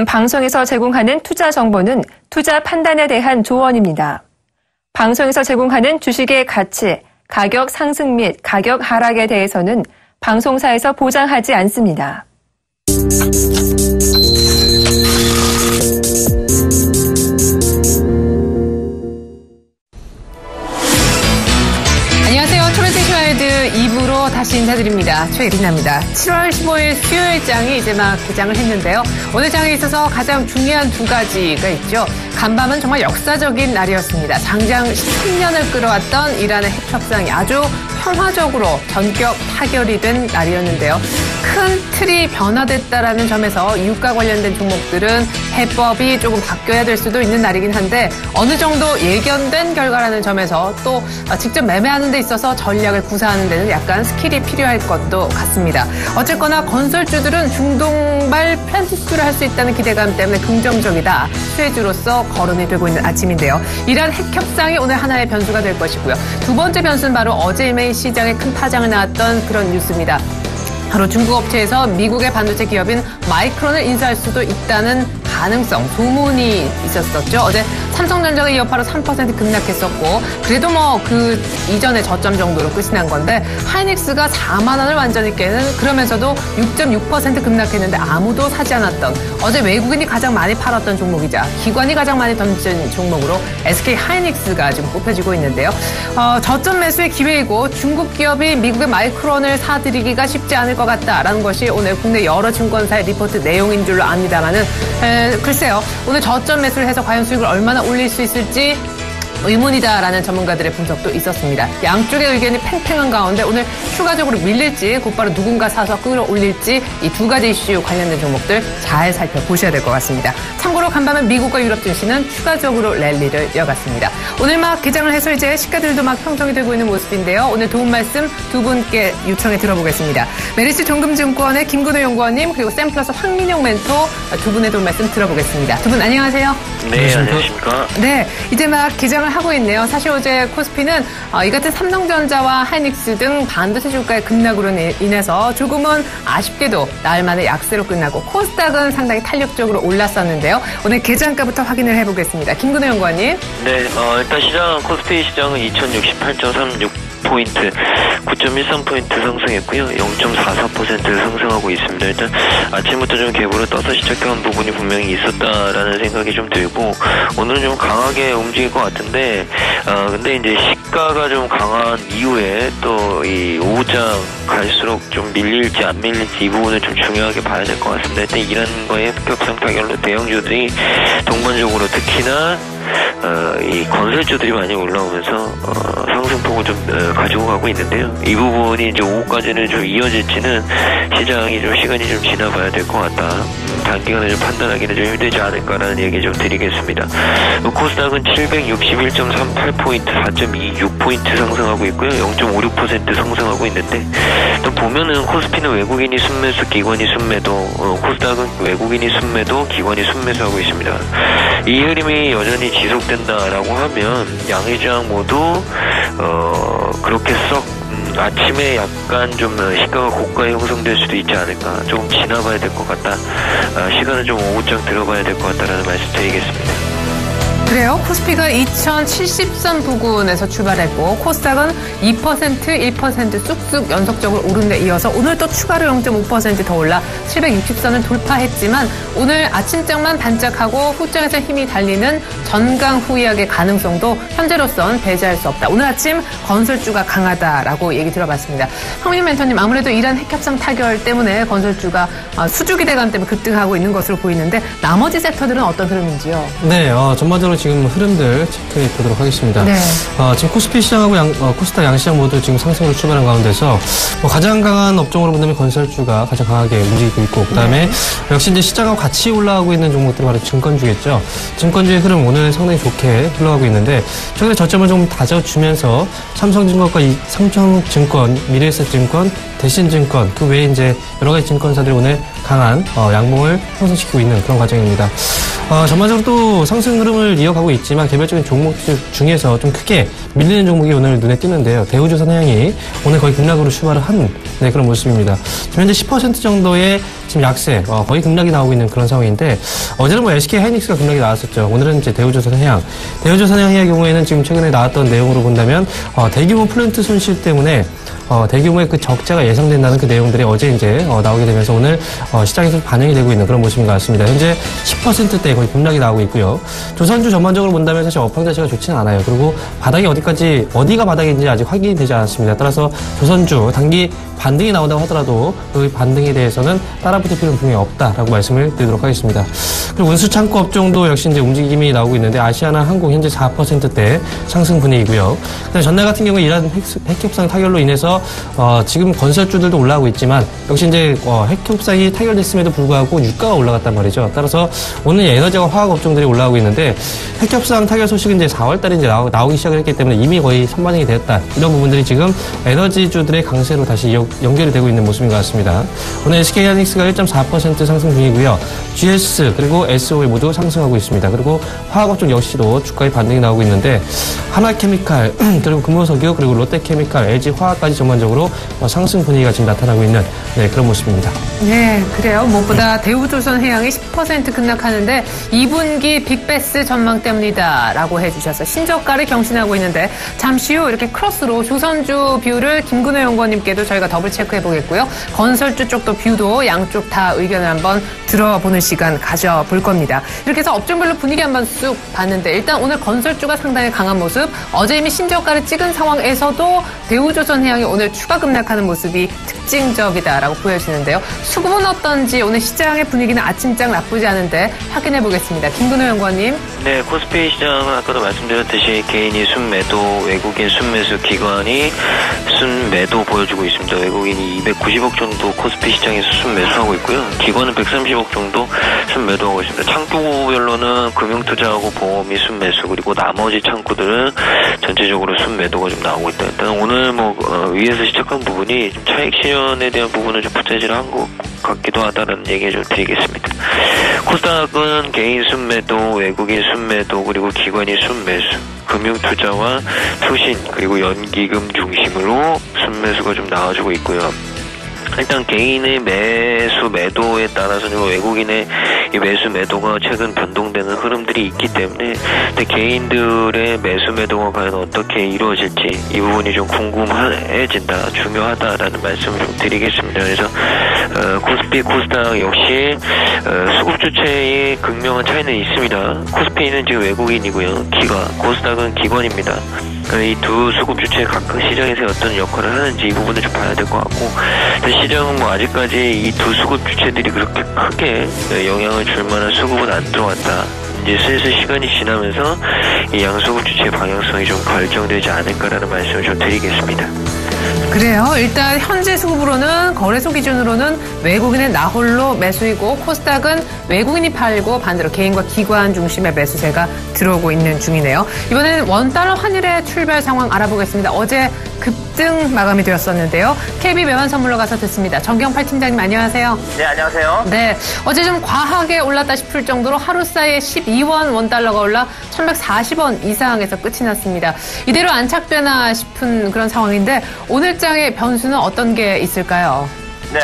지금 방송에서 제공하는 투자 정보는 투자 판단에 대한 조언입니다. 방송에서 제공하는 주식의 가치, 가격 상승 및 가격 하락에 대해서는 방송사에서 보장하지 않습니다. 안녕하세요. 트로이티슈와이드 2부로 다시 인사드립니다. 최예린입니다. 7월 15일 수요일장이 이제 막 개장을 했는데요. 오늘 장에 있어서 가장 중요한 두 가지가 있죠. 간밤은 정말 역사적인 날이었습니다. 장장 13년을 끌어왔던 이란의 핵 협상이 아주 평화적으로 전격 타결이 된 날이었는데요. 큰 틀이 변화됐다라는 점에서 이웃과 관련된 종목들은 해법이 조금 바뀌어야 될 수도 있는 날이긴 한데 어느 정도 예견된 결과라는 점에서 또 직접 매매하는 데 있어서 전략을 구사하는 데는 약간 스킬이 필요할 것도 같습니다. 어쨌거나 건설주들은 중동발 플랜트 수주를 할 수 있다는 기대감 때문에 긍정적이다. 수혜주로서 거론이 되고 있는 아침인데요. 이란 핵 협상이 오늘 하나의 변수가 될 것이고요. 두 번째 변수는 바로 어제 이메일 시장에 큰 파장을 낳았던 그런 뉴스입니다. 바로 중국 업체에서 미국의 반도체 기업인 마이크론을 인수할 수도 있다는 가능성, 소문이 있었었죠. 어제 삼성전자가 이 여파로 3% 급락했었고 그래도 그 이전의 저점 정도로 끝이 난 건데 하이닉스가 4만 원을 완전히 깨는 그러면서도 6.6% 급락했는데 아무도 사지 않았던 어제 외국인이 가장 많이 팔았던 종목이자 기관이 가장 많이 던진 종목으로 SK 하이닉스가 지금 꼽혀지고 있는데요. 저점 매수의 기회이고 중국 기업이 미국의 마이크론을 사들이기가 쉽지 않을 것 같다라는 것이 오늘 국내 여러 증권사의 리포트 내용인 줄로 압니다만은 글쎄요. 오늘 저점 매수를 해서 과연 수익을 얼마나 올릴 수 있을지 의문이다라는 전문가들의 분석도 있었습니다. 양쪽의 의견이 팽팽한 가운데 오늘 추가적으로 밀릴지 곧바로 누군가 사서 끌어올릴지 이 두 가지 이슈 관련된 종목들 잘 살펴보셔야 될 것 같습니다. 참고로 간밤에 미국과 유럽 증시는 추가적으로 랠리를 이어갔습니다. 오늘 막 개장을 해서 이제 시가들도 막 형성이 되고 있는 모습인데요. 오늘 도움 말씀 두 분께 요청해 들어보겠습니다. 메리츠 종금증권의 김근호 연구원님 그리고 샘플러스 황민영 멘토 두 분의 도움 말씀 들어보겠습니다. 두 분 안녕하세요. 네, 안녕하십니까. 네, 이제 막 개장을 하고 있네요. 사실 어제 코스피는 이 같은 삼성전자와 하이닉스 등 반도체 주가의 급락으로 인해서 조금은 아쉽게도 나흘 만에 약세로 끝나고 코스닥은 상당히 탄력적으로 올랐었는데요. 오늘 개장가부터 확인을 해보겠습니다. 김근호 연구원님. 네, 일단 코스피 시장은 2068.36포인트, 9.13포인트 상승했고요. 0.44%를 상승하고 있습니다. 일단 아침부터 좀 갭으로 떠서 시작한 부분이 분명히 있었다라는 생각이 좀 들고 오늘은 좀 강하게 움직일 것 같은데 근데 이제 시가가 좀 강한 이후에 또 이 오후장 갈수록 좀 밀릴지 안 밀릴지 이 부분을 좀 중요하게 봐야 될 것 같습니다. 일단 이란과의 협상 타결로 대형주들이 동반적으로 특히나 이 건설주들이 많이 올라오면서 상승폭을 좀 가지고 가고 있는데요. 이 부분이 이제 오후까지는 좀 이어질지는 시장이 좀 시간이 좀 지나봐야 될 것 같다. 단기간에 좀 판단하기는 좀 힘들지 않을까라는 얘기 좀 드리겠습니다. 코스닥은 761.38포인트, 4.26포인트 상승하고 있고요. 0.56% 상승하고 있는데 또 보면은 코스피는 외국인이 순매수, 기관이 순매도, 코스닥은 외국인이 순매도, 기관이 순매수하고 있습니다. 이 흐름이 여전히 지속된다라고 하면 양의장 모두 그렇게 썩 아침에 약간 좀 시가가 고가에 형성될 수도 있지 않을까. 조금 지나봐야 될 것 같다. 시간은 좀 오후장 들어봐야 될 것 같다라는 말씀 드리겠습니다. 그래요. 코스피가 2070선 부근에서 출발했고 코스닥은 2%, 1% 쑥쑥 연속적으로 오른 데 이어서 오늘 또 추가로 0.5% 더 올라 760선을 돌파했지만 오늘 아침장만 반짝하고 후장에서 힘이 달리는 전강 후약의 가능성도 현재로선 배제할 수 없다. 오늘 아침 건설주가 강하다라고 얘기 들어봤습니다. 황민영 멘토님 아무래도 이란 핵협상 타결 때문에 건설주가 수주 기대감 때문에 급등하고 있는 것으로 보이는데 나머지 섹터들은 어떤 흐름인지요? 네, 전반적으로 지금 흐름들 체크해 보도록 하겠습니다. 네. 지금 코스피 시장하고 코스닥 양시장 모두 지금 상승으로 출발한 가운데서 가장 강한 업종으로 본다면 건설주가 가장 강하게 움직이고 있고 그다음에 역시 이제 시장하고 같이 올라가고 있는 종목들이 바로 증권주겠죠. 증권주의 흐름 오늘 상당히 좋게 흘러가고 있는데 최근에 저점을 좀 다져주면서 삼성증권, 미래에셋증권, 대신증권 그 외에 이제 여러 가지 증권사들이 오늘 강한 양봉을 형성시키고 있는 그런 과정입니다. 전반적으로 또 상승 흐름을 이어 이어가고 있지만 개별적인 종목들 중에서 좀 크게 밀리는 종목이 오늘 눈에 띄는데요. 대우조선해양이 오늘 거의 급락으로 출발을 한 그런 모습입니다. 지금 현재 10% 정도의 지금 약세, 거의 급락이 나오고 있는 그런 상황인데 어제는 뭐 SK 하이닉스가 급락이 나왔었죠. 오늘은 이제 대우조선해양. 대우조선해양의 경우에는 지금 최근에 나왔던 내용으로 본다면 대규모 플랜트 손실 때문에 대규모의 그 적자가 예상된다는 그 내용들이 어제 이제 나오게 되면서 오늘 시장에서 반영이 되고 있는 그런 모습인 것 같습니다. 현재 10%대 거의 급락이 나오고 있고요. 조선주 전반적으로 본다면 사실 업황 자체가 좋지는 않아요. 그리고 바닥이 어디가 바닥인지 아직 확인이 되지 않았습니다. 따라서 조선주 단기 반등이 나온다고 하더라도 그 반등에 대해서는 따라붙을 필요는 분명히 없다라고 말씀을 드리도록 하겠습니다. 그리고 운수창고 업종도 역시 이제 움직임이 나오고 있는데 아시아나 항공 현재 4%대 상승 분위기고요. 전날 같은 경우에 이란 핵협상 타결로 인해서 지금 건설주들도 올라오고 있지만 역시 이제 핵협상이 타결됐음에도 불구하고 유가가 올라갔단 말이죠. 따라서 오늘 에너지와 화학 업종들이 올라오고 있는데 핵협상 타결 소식은 이제 4월달에 이제 나오기 시작을 했기 때문에 이미 거의 선반영이 되었다. 이런 부분들이 지금 에너지주들의 강세로 다시 연결이 되고 있는 모습인 것 같습니다. 오늘 SK하이닉스가 1.4% 상승 중이고요. GS 그리고 SOE 모두 상승하고 있습니다. 그리고 화학업종 역시도 주가의 반등이 나오고 있는데 하나케미칼 그리고 금호석유 그리고 롯데케미칼, LG화학까지 전반적으로 상승 분위기가 지금 나타나고 있는 그런 모습입니다. 네, 그래요. 무엇보다 대우조선해양이 10% 급락하는데 2분기 빅베스 전망 때문이다라고 해주셔서 신저가를 경신하고 있는데 잠시 후 이렇게 크로스로 조선주 뷰를 김근호 연구원님께도 저희가 더블 체크해 보겠고요. 건설주 쪽도 뷰도 양쪽 다 의견을 한번 들어보는 시간 가져볼 겁니다. 이렇게 해서 업종별로 분위기 한번 쑥 봤는데 일단 오늘 건설주가 상당히 강한 모습, 어제 이미 신저가를 찍은 상황에서도 대우조선해양이 오늘 추가 급락하는 모습이 특징적이다라고 보여지는데요. 수급은 어떤지 오늘 시장의 분위기는 아침장 나쁘지 않은데 확인해 보겠습니다. 김근호 연구원님. 네, 코스피 시장은 아까도 말씀드렸듯이 개인이 순매도, 외국인 순매수, 기관이 순매도 보여주고 있습니다. 외국인이 290억 정도 코스피 시장에서 순매수하고 있고요. 기관은 130억 정도 순매도하고 있습니다. 창구별로는 금융투자하고 보험이 순매수, 그리고 나머지 창구들은 전체적으로 순매도가 좀 나오고 있다. 일단 오늘 위에서 시작한 부분이 좀 차익 실현에 대한 부분을 좀 부채질한 것 같기도 하다는 얘기 좀 드리겠습니다. 코스닥은 개인 순매도, 외국인 순매도, 그리고 기관이 순매수, 금융투자와 투신, 그리고 연기금 중심으로 순매수가 좀 나와주고 있고요. 일단 개인의 매수 매도에 따라서는 외국인의 이 매수 매도가 최근 변동되는 흐름들이 있기 때문에 개인들의 매수 매도가 과연 어떻게 이루어질지 이 부분이 좀 궁금해진다, 중요하다라는 말씀을 좀 드리겠습니다. 그래서 코스피, 코스닥 역시 수급 주체의 극명한 차이는 있습니다. 코스피는 지금 외국인이고요. 코스닥은 기관입니다. 이 두 수급 주체 각각 시장에서 어떤 역할을 하는지 이 부분을 좀 봐야 될 것 같고, 시장은 아직까지 이 두 수급 주체들이 그렇게 크게 영향을 줄 만한 수급은 안 들어왔다. 이제 슬슬 시간이 지나면서 이 양수급 주체의 방향성이 좀 결정되지 않을까라는 말씀을 좀 드리겠습니다. 그래요. 일단 현재 수급으로는 거래소 기준으로는 외국인의 나홀로 매수이고 코스닥은 외국인이 팔고 반대로 개인과 기관 중심의 매수세가 들어오고 있는 중이네요. 이번에는 원달러 환율의 출발 상황 알아보겠습니다. 어제 급등 마감이 되었었는데요. KB 매환 선물로 가서 듣습니다. 정경팔 팀장님 안녕하세요. 네, 안녕하세요. 네, 어제 좀 과하게 올랐다 싶을 정도로 하루 사이에 12원 원달러가 올라 1140원 이상에서 끝이 났습니다. 이대로 안착되나 싶은 그런 상황인데 오늘장의 변수는 어떤 게 있을까요? 네,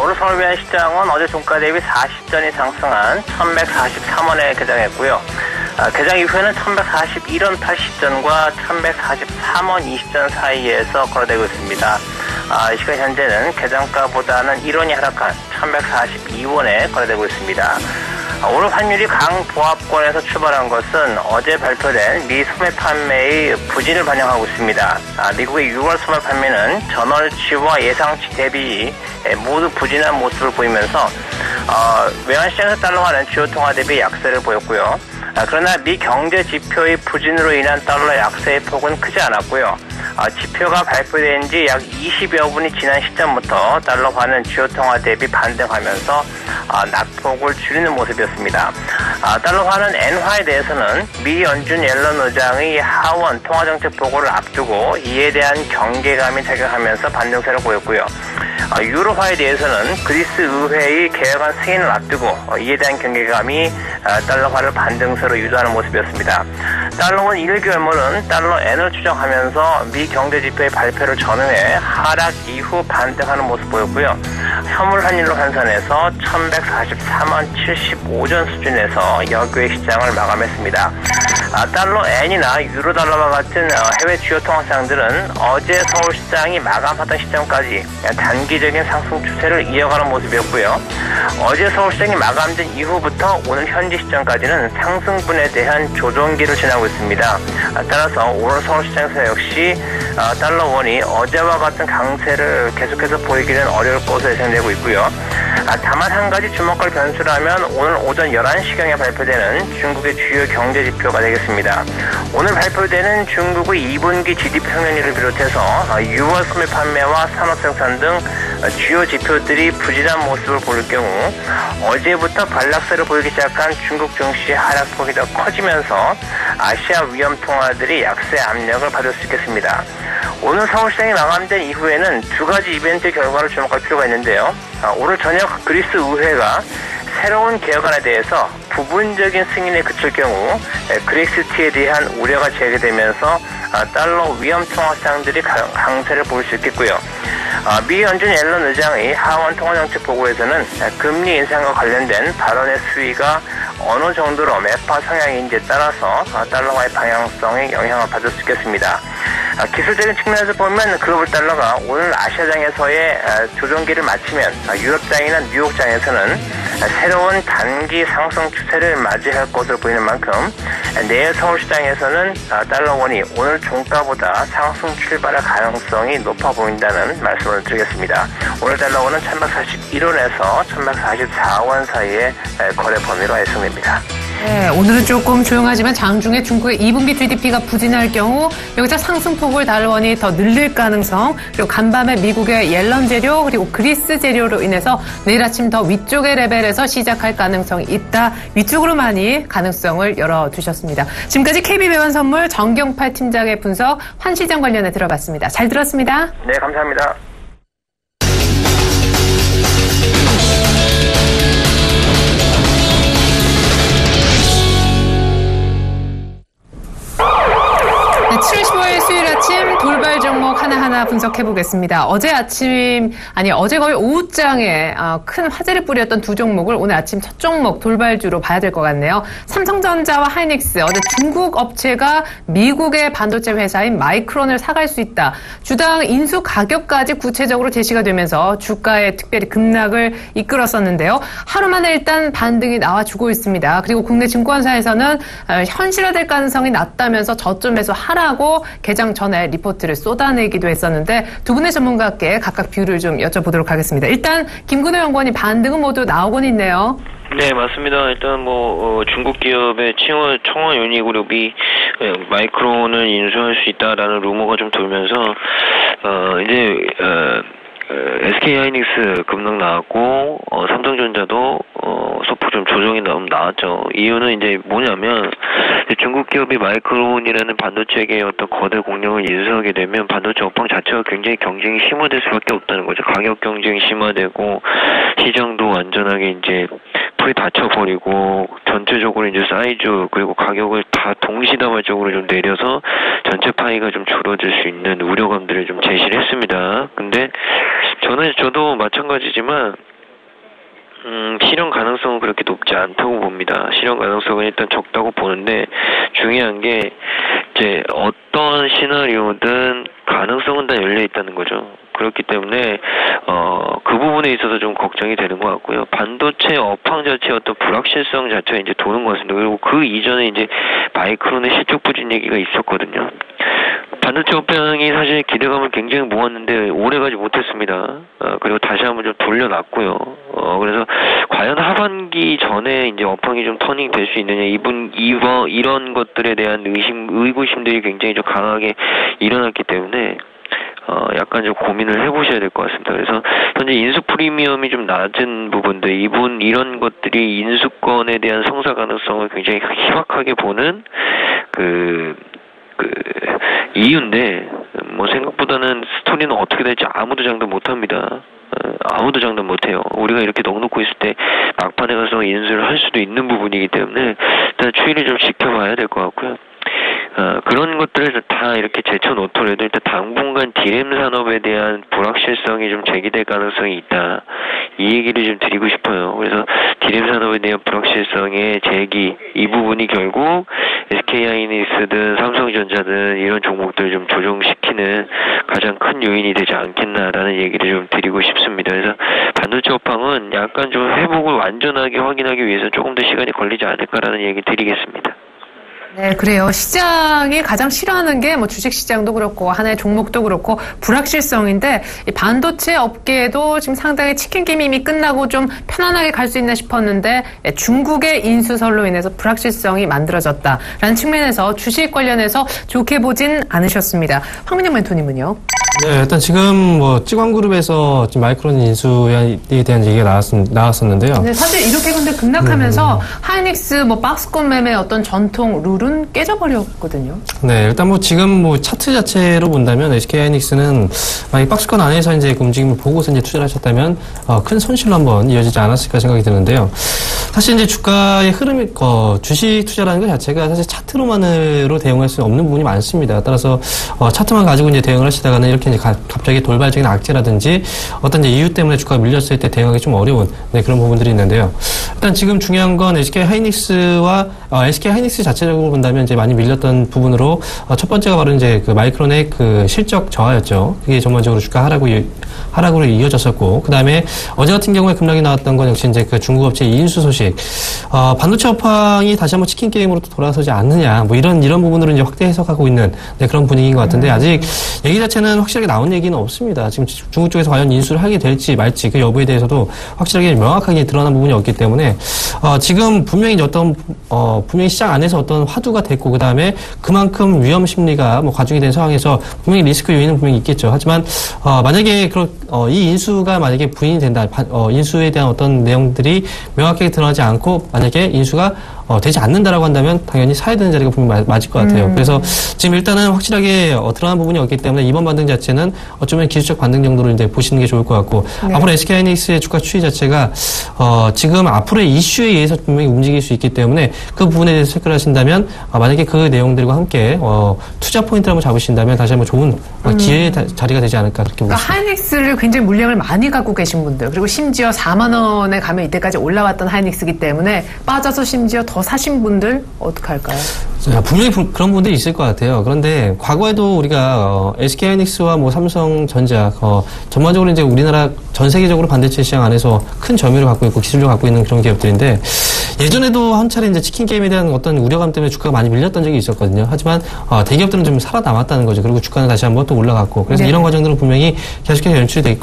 오늘 서울외환 시장은 어제 종가 대비 40전이 상승한 1143원에 개장했고요. 개장 이후에는 1141원 80전과 1143원 20전 사이에서 거래되고 있습니다. 이 시간 현재는 개장가보다는 1원이 하락한 1142원에 거래되고 있습니다. 오늘 환율이 강보합권에서 출발한 것은 어제 발표된 미 소매 판매의 부진을 반영하고 있습니다. 미국의 6월 소매 판매는 전월치와 예상치 대비 모두 부진한 모습을 보이면서 외환시장에서 달러화는 주요 통화 대비 약세를 보였고요. 그러나 미 경제 지표의 부진으로 인한 달러 약세의 폭은 크지 않았고요. 지표가 발표된 지 약 20여 분이 지난 시점부터 달러화는 주요 통화 대비 반등하면서 낙폭을 줄이는 모습이었습니다. 달러화는 엔화에 대해서는 미 연준 옐런 의장의 하원 통화정책 보고를 앞두고 이에 대한 경계감이 작용하면서 반등세를 보였고요. 유로화에 대해서는 그리스 의회의 개혁안 승인을 앞두고 이에 대한 경계감이 달러화를 반등세로 유도하는 모습이었습니다. 달러원 1개월물은 달러 N을 추정하면서 미 경제지표의 발표를 전후해 하락 이후 반등하는 모습 보였고요. 현물 환율로 환산해서 1144만 75전 수준에서 여교의 시장을 마감했습니다. 달러 N이나 유로 달러와 같은 해외 주요 통화시장들은 어제 서울시장이 마감하던 시점까지 단기적인 상승 추세를 이어가는 모습이었고요. 어제 서울시장이 마감된 이후부터 오늘 현지 시점까지는 상승분에 대한 조정기를 지나고 있습니다. 따라서 오늘 서울시장에서 역시 달러원이 어제와 같은 강세를 계속해서 보이기는 어려울 것으로 예상되고 있고요. 다만 한 가지 주목할 변수라면 오늘 오전 11시경에 발표되는 중국의 주요 경제 지표가 되겠습니다. 오늘 발표되는 중국의 2분기 GDP 성장률을 비롯해서 6월 소매 판매와 산업 생산 등 주요 지표들이 부진한 모습을 보일 경우 어제부터 반락세를 보이기 시작한 중국 증시 하락폭이 더 커지면서 아시아 위험 통화들이 약세 압력을 받을 수 있겠습니다. 오늘 서울시장이 마감된 이후에는 두 가지 이벤트 결과를 주목할 필요가 있는데요. 오늘 저녁 그리스 의회가 새로운 개혁안에 대해서 부분적인 승인에 그칠 경우 그렉시트에 대한 우려가 제기되면서 달러 위험 통화 시장들이 강세를 보일 수 있겠고요. 미 연준 옐런 의장의 하원 통화정책 보고에서는 금리 인상과 관련된 발언의 수위가 어느 정도로 매파 성향인지에 따라서 달러화의 방향성에 영향을 받을 수 있겠습니다. 기술적인 측면에서 보면 글로벌 달러가 오늘 아시아장에서의 조정기를 마치면 유럽장이나 뉴욕장에서는 새로운 단기 상승 추세를 맞이할 것으로 보이는 만큼 내일 서울시장에서는 달러원이 오늘 종가보다 상승 출발할 가능성이 높아 보인다는 말씀을 드리겠습니다. 오늘 달러원은 1141원에서 1144원 사이의 거래 범위로 예상됩니다. 네, 오늘은 조금 조용하지만 장중에 중국의 2분기 GDP가 부진할 경우 여기서 상승폭을 달러원이 더 늘릴 가능성, 그리고 간밤에 미국의 옐런 재료 그리고 그리스 재료로 인해서 내일 아침 더 위쪽의 레벨에서 시작할 가능성이 있다. 위쪽으로 많이 가능성을 열어두셨습니다. 지금까지 KB배환선물 정경팔 팀장의 분석, 환시장 관련해 들어봤습니다. 잘 들었습니다. 네, 감사합니다. 네, 7월 15일 수요일 아침 돌발 종목 하나하나 분석해보겠습니다. 어제 거의 오후장에 큰 화제를 뿌렸던 두 종목을 오늘 아침 첫 종목 돌발주로 봐야 될 것 같네요. 삼성전자와 하이닉스, 어제 중국 업체가 미국의 반도체 회사인 마이크론을 사갈 수 있다. 주당 인수 가격까지 구체적으로 제시가 되면서 주가에 특별히 급락을 이끌었었는데요. 하루 만에 일단 반등이 나와주고 있습니다. 그리고 국내 증권사에서는 현실화될 가능성이 낮다면서 저점에서 하라고 개장 전에 리포트를 쏟아내기도 했었는데 두 분의 전문가께 각각 뷰를 좀 여쭤보도록 하겠습니다. 일단 김근호 연구원이 반등은 모두 나오곤 있네요. 네, 맞습니다. 일단 중국 기업의 청원 유니그룹이 마이크론을 인수할 수 있다라는 루머가 좀 돌면서 SK 하이닉스 급락 나왔고 삼성전자도 소폭 좀 조정이 나왔죠. 이유는 이제 뭐냐면 중국 기업이 마이크론이라는 반도체계의 어떤 거대 공룡을 인수하게 되면 반도체 업황 자체가 굉장히 경쟁이 심화될 수밖에 없다는 거죠. 가격 경쟁이 심화되고 시장도 완전하게 이제 풀이 닫혀버리고 전체적으로 이제 사이즈 그리고 가격을 다 동시다발적으로 좀 내려서 전체 파이가 좀 줄어들 수 있는 우려감들을 좀 제시를 했습니다. 근데 저도 마찬가지지만 실현 가능성은 그렇게 높지 않다고 봅니다. 실현 가능성은 일단 적다고 보는데 중요한 게 이제 어떤 시나리오든 가능성은 다 열려 있다는 거죠. 그렇기 때문에 그 부분에 있어서 좀 걱정이 되는 것 같고요. 반도체 업황 자체의 어떤 불확실성 자체가 이제 도는 것 같습니다. 그리고 그 이전에 이제 마이크론의 실적 부진 얘기가 있었거든요. 반도체 업황이 사실 기대감을 굉장히 모았는데 오래가지 못했습니다. 그리고 다시 한번 좀 돌려놨고요. 그래서 과연 하반기 전에 이제 업황이 좀 터닝 될 수 있느냐, 이런 것들에 대한 의구심들이 굉장히 좀 강하게 일어났기 때문에 약간 좀 고민을 해보셔야 될 것 같습니다. 그래서 현재 인수 프리미엄이 좀 낮은 부분들, 이런 것들이 인수권에 대한 성사 가능성을 굉장히 희박하게 보는 이유인데, 뭐 생각보다는 스토리는 어떻게 될지 아무도 장담 못합니다. 아무도 장담 못해요. 우리가 이렇게 넉놓고 있을 때 막판에 가서 인수를 할 수도 있는 부분이기 때문에 일단 추이를 좀 지켜봐야 될 것 같고요. 그런 것들을 다 이렇게 제쳐놓더라도 일단 당분간 디램 산업에 대한 불확실성이 좀 제기될 가능성이 있다. 이 얘기를 좀 드리고 싶어요. 그래서 디램 산업에 대한 불확실성의 제기, 이 부분이 결국 SK하이닉스든 삼성전자든 이런 종목들을 좀 조정시키는 가장 큰 요인이 되지 않겠나라는 얘기를 좀 드리고 싶습니다. 그래서 반도체 업황은 약간 좀 회복을 완전하게 확인하기 위해서 조금 더 시간이 걸리지 않을까라는 얘기 드리겠습니다. 네, 그래요. 시장이 가장 싫어하는 게 뭐 주식시장도 그렇고 하나의 종목도 그렇고 불확실성인데 이 반도체 업계에도 지금 상당히 치킨 게임이 이미 끝나고 좀 편안하게 갈 수 있나 싶었는데 중국의 인수설로 인해서 불확실성이 만들어졌다라는 측면에서 주식 관련해서 좋게 보진 않으셨습니다. 황민영 멘토님은요? 네, 일단 지금 뭐 찌광그룹에서 지금 마이크론 인수에 대한 얘기가 나왔었는데요. 네, 사실 이렇게 근데 급락하면서 하이닉스 뭐 박스권 매매 어떤 전통 룰은 깨져버렸거든요. 네, 일단 뭐 지금 뭐 차트 자체로 본다면 SK 하이닉스는 만약 박스권 안에서 이제 움직임을 보고서 이제 투자를 하셨다면 큰 손실로 한번 이어지지 않았을까 생각이 드는데요. 사실 이제 주가의 흐름이 주식 투자라는 것 자체가 사실 차트로만으로 대응할 수 없는 부분이 많습니다. 따라서 차트만 가지고 이제 대응을 하시다가는 이렇게 이제 갑자기 돌발적인 악재라든지 어떤 이제 이유 때문에 주가가 밀렸을 때 대응하기 좀 어려운 그런 부분들이 있는데요. 일단 지금 중요한 건 SK 하이닉스와 SK 하이닉스 자체적으로 본다면 이제 많이 밀렸던 부분으로 첫 번째가 바로 이제 그 마이크론의 그 실적 저하였죠. 그게 전반적으로 주가 하락으로 이어졌었고, 그 다음에 어제 같은 경우에 급락이 나왔던 건 역시 이제 그 중국 업체 인수 소식. 반도체 업황이 다시 한번 치킨 게임으로 또 돌아서지 않느냐, 뭐 이런 부분으로 이제 확대 해석하고 있는 그런 분위기인 것 같은데 아직 얘기 자체는 확실하게 나온 얘기는 없습니다. 지금 중국 쪽에서 과연 인수를 하게 될지 말지 그 여부에 대해서도 확실하게 명확하게 드러난 부분이 없기 때문에 지금 분명히 분명히 시장 안에서 어떤 화두가 됐고 그 다음에 그만큼 위험 심리가 뭐 가중이 된 상황에서 분명히 리스크 요인은 분명히 있겠죠. 하지만 만약에 이 인수가 만약에 부인이 된다, 인수에 대한 어떤 내용들이 명확하게 드러나지 않고 만약에 인수가 되지 않는다라고 한다면 당연히 사야 되는 자리가 분명히 맞을 것 같아요. 그래서 지금 일단은 확실하게 드러난 부분이 없기 때문에 이번 반등 자체는 어쩌면 기술적 반등 정도로 이제 보시는 게 좋을 것 같고 네. 앞으로 SK하이닉스의 주가 추이 자체가 지금 앞으로의 이슈에 의해서 분명히 움직일 수 있기 때문에 그 부분에 대해서 체크를 하신다면 만약에 그 내용들과 함께 투자 포인트를 한번 잡으신다면 다시 한번 좋은 기회의 자리가 되지 않을까 그렇게 보십니다. 그러니까 하이닉스를 굉장히 물량을 많이 갖고 계신 분들 그리고 심지어 4만 원에 가면 이때까지 올라왔던 하이닉스이기 때문에 빠져서 심지어 더 사신 분들 어떻게 할까요? 분명히 그런 분들이 있을 것 같아요. 그런데 과거에도 우리가 SK하이닉스와 뭐 삼성전자 전반적으로 이제 우리나라 전 세계적으로 반도체 시장 안에서 큰 점유율을 갖고 있고 기술력을 갖고 있는 그런 기업들인데 예전에도 한 차례 이제 치킨 게임에 대한 어떤 우려감 때문에 주가가 많이 밀렸던 적이 있었거든요. 하지만 대기업들은 좀 살아남았다는 거죠. 그리고 주가는 다시 한번 또 올라갔고 그래서 네. 이런 과정들은 분명히 계속해서 연출이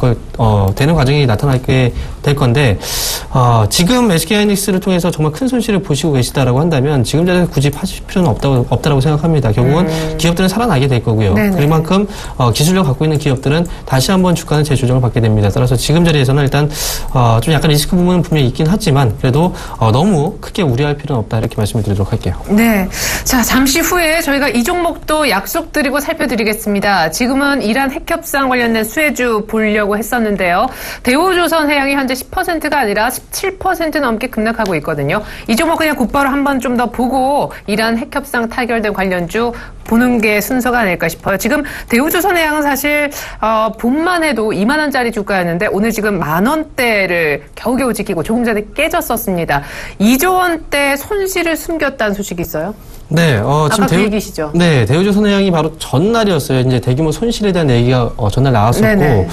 되는 과정이 나타나게 될 건데 지금 SK하이닉스를 통해서 정말 큰 손실을 보시고 계시다라고 한다면 지금 자리에서 굳이 파실 필요는 없다라고 생각합니다. 결국은 기업들은 살아나게 될 거고요. 네네. 그만큼 기술력 갖고 있는 기업들은 다시 한번 주가는 재조정을 받게 됩니다. 따라서 지금 자리에서는 일단 좀 약간 리스크 부분은 분명히 있긴 하지만 그래도 너무 크게 우려할 필요는 없다 이렇게 말씀을 드리도록 할게요. 네, 자 잠시 후에 저희가 이 종목도 약속드리고 살펴드리겠습니다. 지금은 이란 핵협상 관련된 수혜주 보려고 했었는데요. 대우조선해양이 현재 10%가 아니라 17% 넘게 급락하고 있거든요. 이 종목 그냥 곧바로 한번 좀 더 보고 이란 핵협상 타결된 관련주 보는 게 순서가 아닐까 싶어요. 지금 대우조선해양은 사실 봄만 해도 2만 원짜리 주가였는데 오늘 지금 만 원대를 겨우겨우 지키고 조금 전에 깨졌었습니다. 2조 원대 손실을 숨겼다는 소식이 있어요? 네, 아까 그 얘기시죠? 네, 대우조선해양이 바로 전날이었어요. 이제 대규모 손실에 대한 얘기가 전날 나왔었고,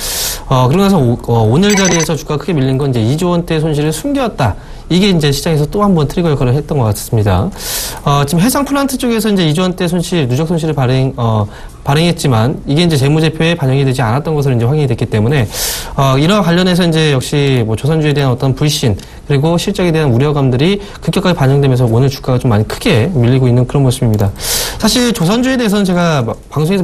그러고 나서 오늘 자리에서 주가 크게 밀린 건 이제 2조 원대 손실을 숨겼다. 이게 이제 시장에서 또 한 번 트리거 역할을 했던 것 같습니다. 지금 해상 플란트 쪽에서 이제 2조 원대 손실, 누적 손실을 발행했지만 이게 이제 재무제표에 반영이 되지 않았던 것으로 이제 확인이 됐기 때문에 이와 관련해서 이제 역시 뭐 조선주에 대한 어떤 불신 그리고 실적에 대한 우려감들이 급격하게 반영되면서 오늘 주가가 좀 많이 크게 밀리고 있는 그런 모습입니다. 사실 조선주에 대해서는 제가 방송에서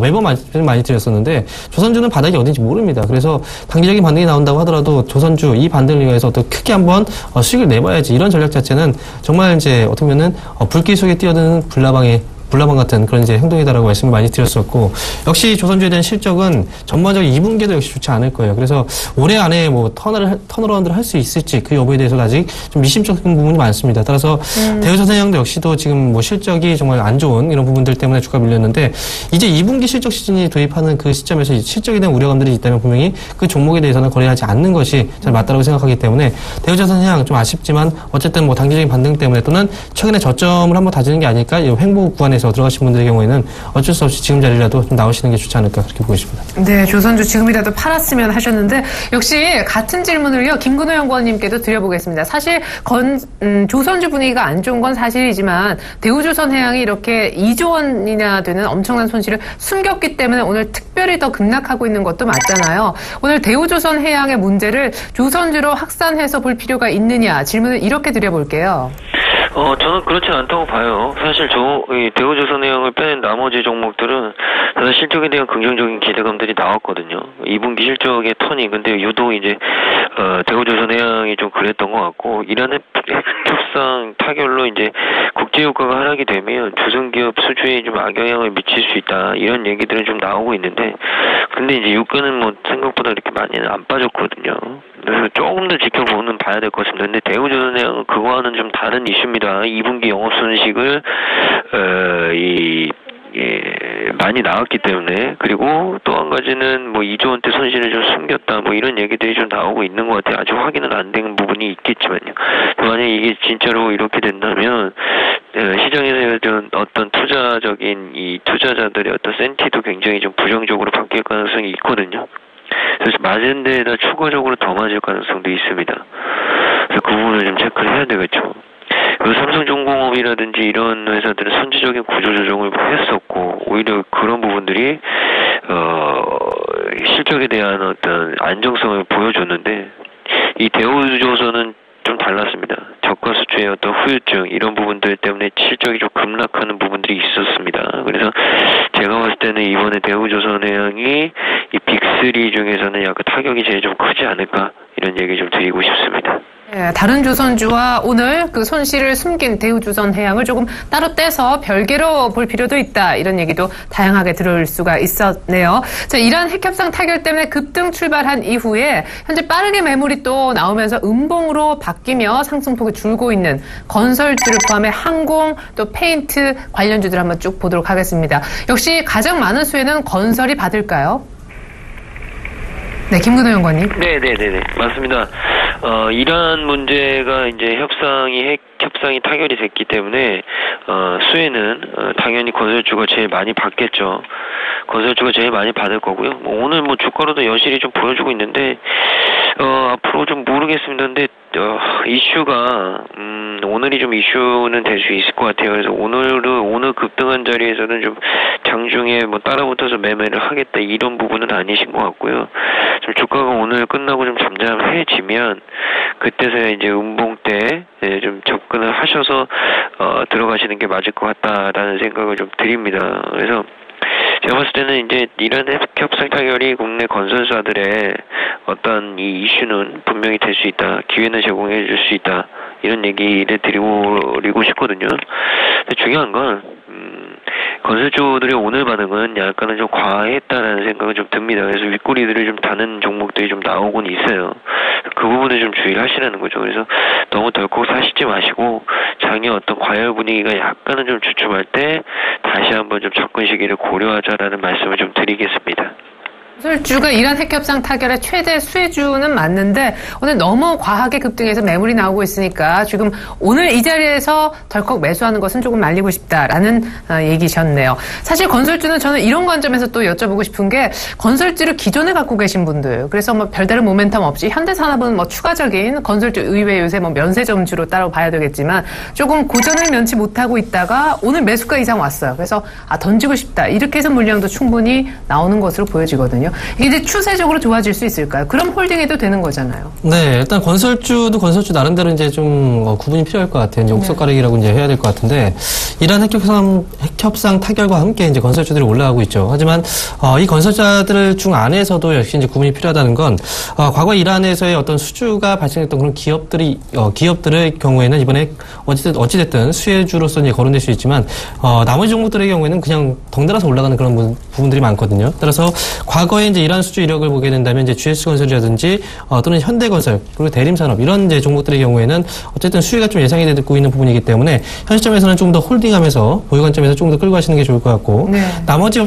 매번 많이 드렸었는데 조선주는 바닥이 어딘지 모릅니다. 그래서 단기적인 반등이 나온다고 하더라도 조선주 이 반등을 위해서 더 크게 한번 수익을 내봐야지 이런 전략 자체는 정말 이제 어떻게 보면은 불길 속에 뛰어드는 불나방의 불나방 같은 그런 이제 행동이다라고 말씀을 많이 드렸었고, 역시 조선주에 대한 실적은 전반적으로 2분기도 역시 좋지 않을 거예요. 그래서 올해 안에 뭐 턴어라운드를 할 수 있을지 그 여부에 대해서는 아직 좀 미심쩍은 부분이 많습니다. 따라서 대우조선해양도 역시도 지금 뭐 실적이 정말 안 좋은 이런 부분들 때문에 주가 밀렸는데, 이제 2분기 실적 시즌이 도입하는 그 시점에서 실적에 대한 우려감들이 있다면 분명히 그 종목에 대해서는 거래하지 않는 것이 잘 맞다고 생각하기 때문에 대우조선해양 좀 아쉽지만 어쨌든 뭐 단기적인 반등 때문에 또는 최근에 저점을 한번 다지는 게 아닐까, 이 횡보 구간에서 들어가신 분들의 경우에는 어쩔 수 없이 지금 자리라도 좀 나오시는 게 좋지 않을까 그렇게 보고 있습니다. 네, 조선주 지금이라도 팔았으면 하셨는데, 역시 같은 질문을요 김근호 연구원님께도 드려보겠습니다. 사실 조선주 분위기가 안 좋은 건 사실이지만 대우조선해양이 이렇게 2조 원이나 되는 엄청난 손실을 숨겼기 때문에 오늘 특별히 더 급락하고 있는 것도 맞잖아요. 오늘 대우조선해양의 문제를 조선주로 확산해서 볼 필요가 있느냐, 질문을 이렇게 드려볼게요. 저는 그렇지 않다고 봐요. 사실 이 대우조선해양을 빼낸 나머지 종목들은 다들 실적에 대한 긍정적인 기대감들이 나왔거든요. 2분기 실적의 턴이, 근데 유독 이제 대우조선해양이 좀 그랬던 것 같고, 이란 핵협상 타결로 이제 국제유가가 하락이 되면 조선기업 수주에 좀 악영향을 미칠 수 있다, 이런 얘기들은 좀 나오고 있는데, 근데 이제 유가는 뭐 생각보다 이렇게 많이는 안 빠졌거든요. 그래서 조금 더 지켜보는 봐야 될 것 같습니다. 근데 대우조선해양은 그거와는 좀 다른 이슈입니다. 2분기 영업손익을 많이 나왔기 때문에, 그리고 또 한 가지는 뭐 2조 원대 손실을 좀 숨겼다, 뭐 이런 얘기들이 좀 나오고 있는 것 같아요. 아직 확인은 안 된 부분이 있겠지만요. 만약에 이게 진짜로 이렇게 된다면 시장에서 어떤 투자적인 이 투자자들의 어떤 센티도 굉장히 좀 부정적으로 바뀔 가능성이 있거든요. 그래서 맞은 데에다 추가적으로 더 맞을 가능성도 있습니다. 그래서 그 부분을 좀 체크를 해야 되겠죠. 삼성重工업이라든지 이런 회사들은 선제적인 구조조정을 했었고, 오히려 그런 부분들이 실적에 대한 어떤 안정성을 보여줬는데, 이 대우조선은 좀 달랐습니다. 저가 수주의 어떤 후유증, 이런 부분들 때문에 실적이 좀 급락하는 부분들이 있었습니다. 그래서 제가 봤을 때는 이번에 대우조선해양이 이 빅3 중에서는 약간 타격이 제일 좀 크지 않을까, 이런 얘기 좀 드리고 싶습니다. 네, 다른 조선주와 오늘 그 손실을 숨긴 대우조선해양을 조금 따로 떼서 별개로 볼 필요도 있다, 이런 얘기도 다양하게 들을 수가 있었네요. 자, 이란 핵협상 타결 때문에 급등 출발한 이후에 현재 빠르게 매물이 또 나오면서 음봉으로 바뀌며 상승폭이 줄고 있는 건설주를 포함해 항공, 또 페인트 관련주들 한번 쭉 보도록 하겠습니다. 역시 가장 많은 수혜는 건설이 받을까요? 네, 김근호 연구원님. 네, 맞습니다. 이란 문제가 이제 핵협상이 타결이 됐기 때문에, 수혜는, 당연히 건설주가 제일 많이 받겠죠. 건설주가 제일 많이 받을 거고요. 뭐 오늘 뭐 주가로도 여실히 좀 보여주고 있는데, 앞으로 좀 모르겠습니다. 근데, 이슈가, 오늘이 좀 이슈는 될 수 있을 것 같아요. 그래서 오늘 급등한 자리에서는 좀 장중에 뭐 따라붙어서 매매를 하겠다, 이런 부분은 아니신 것 같고요. 좀 주가가 오늘 끝나고 좀 잠잠해지면, 그때서야 이제 음봉 때 좀 접근을 하셔서, 들어가시는 게 맞을 것 같다라는 생각을 좀 드립니다. 그래서, 제가 봤을 때는 이제 이란 핵협상 타결이 국내 건설사들의 어떤 이 이슈는 분명히 될 수 있다, 기회는 제공해 줄 수 있다, 이런 얘기를 드리고 싶거든요. 근데 중요한 건 건설주들의 오늘 반응은 약간은 좀 과했다라는 생각은 좀 듭니다. 그래서 윗꼬리들을 좀 다는 종목들이 좀 나오곤 있어요. 그 부분에 좀 주의를 하시라는 거죠. 그래서 너무 덜컥 사시지 마시고, 장의 어떤 과열 분위기가 약간은 좀 주춤할 때 다시 한번 좀 접근 시기를 고려하자라는 말씀을 좀 드리겠습니다. 건설주가 이란 핵협상 타결의 최대 수혜주는 맞는데 오늘 너무 과하게 급등해서 매물이 나오고 있으니까 지금 오늘 이 자리에서 덜컥 매수하는 것은 조금 말리고 싶다라는 얘기셨네요. 사실 건설주는 저는 이런 관점에서 또 여쭤보고 싶은 게, 건설주를 기존에 갖고 계신 분들, 그래서 뭐 별다른 모멘텀 없이 현대산업은 뭐 추가적인 건설주 의외 요새 뭐 면세점주로 따로 봐야 되겠지만 조금 고전을 면치 못하고 있다가 오늘 매수가 이상 왔어요. 그래서 던지고 싶다, 이렇게 해서 물량도 충분히 나오는 것으로 보여지거든요. 있거든요. 이게 이제 추세적으로 좋아질 수 있을까요? 그럼 홀딩해도 되는 거잖아요. 네, 일단 건설주도 건설주 나름대로 이제 좀 구분이 필요할 것 같아요. 이제 옥석 가리기라고 이제 해야 될 것 같은데, 이러한 핵협상 타결과 함께 이제 건설주들이 올라가고 있죠. 하지만 이 건설자들 중 안에서도 역시 이제 구분이 필요하다는 건 과거 이란에서의 어떤 수주가 발생했던 그런 기업들의 경우에는 이번에 어찌됐든 수혜주로서 이제 거론될 수 있지만 나머지 종목들의 경우에는 그냥 덩달아서 올라가는 그런 부분들이 많거든요. 따라서 과거에 이제 이러한 수주 이력을 보게 된다면 이제 GS건설이라든지 또는 현대건설 그리고 대림산업 이런 이제 종목들의 경우에는 어쨌든 수혜가 좀 예상이 되고 있는 부분이기 때문에 현 시점에서는 좀 더 홀딩하면서 보유 관점에서 좀 더 끌고 가시는 게 좋을 것 같고 네. 나머지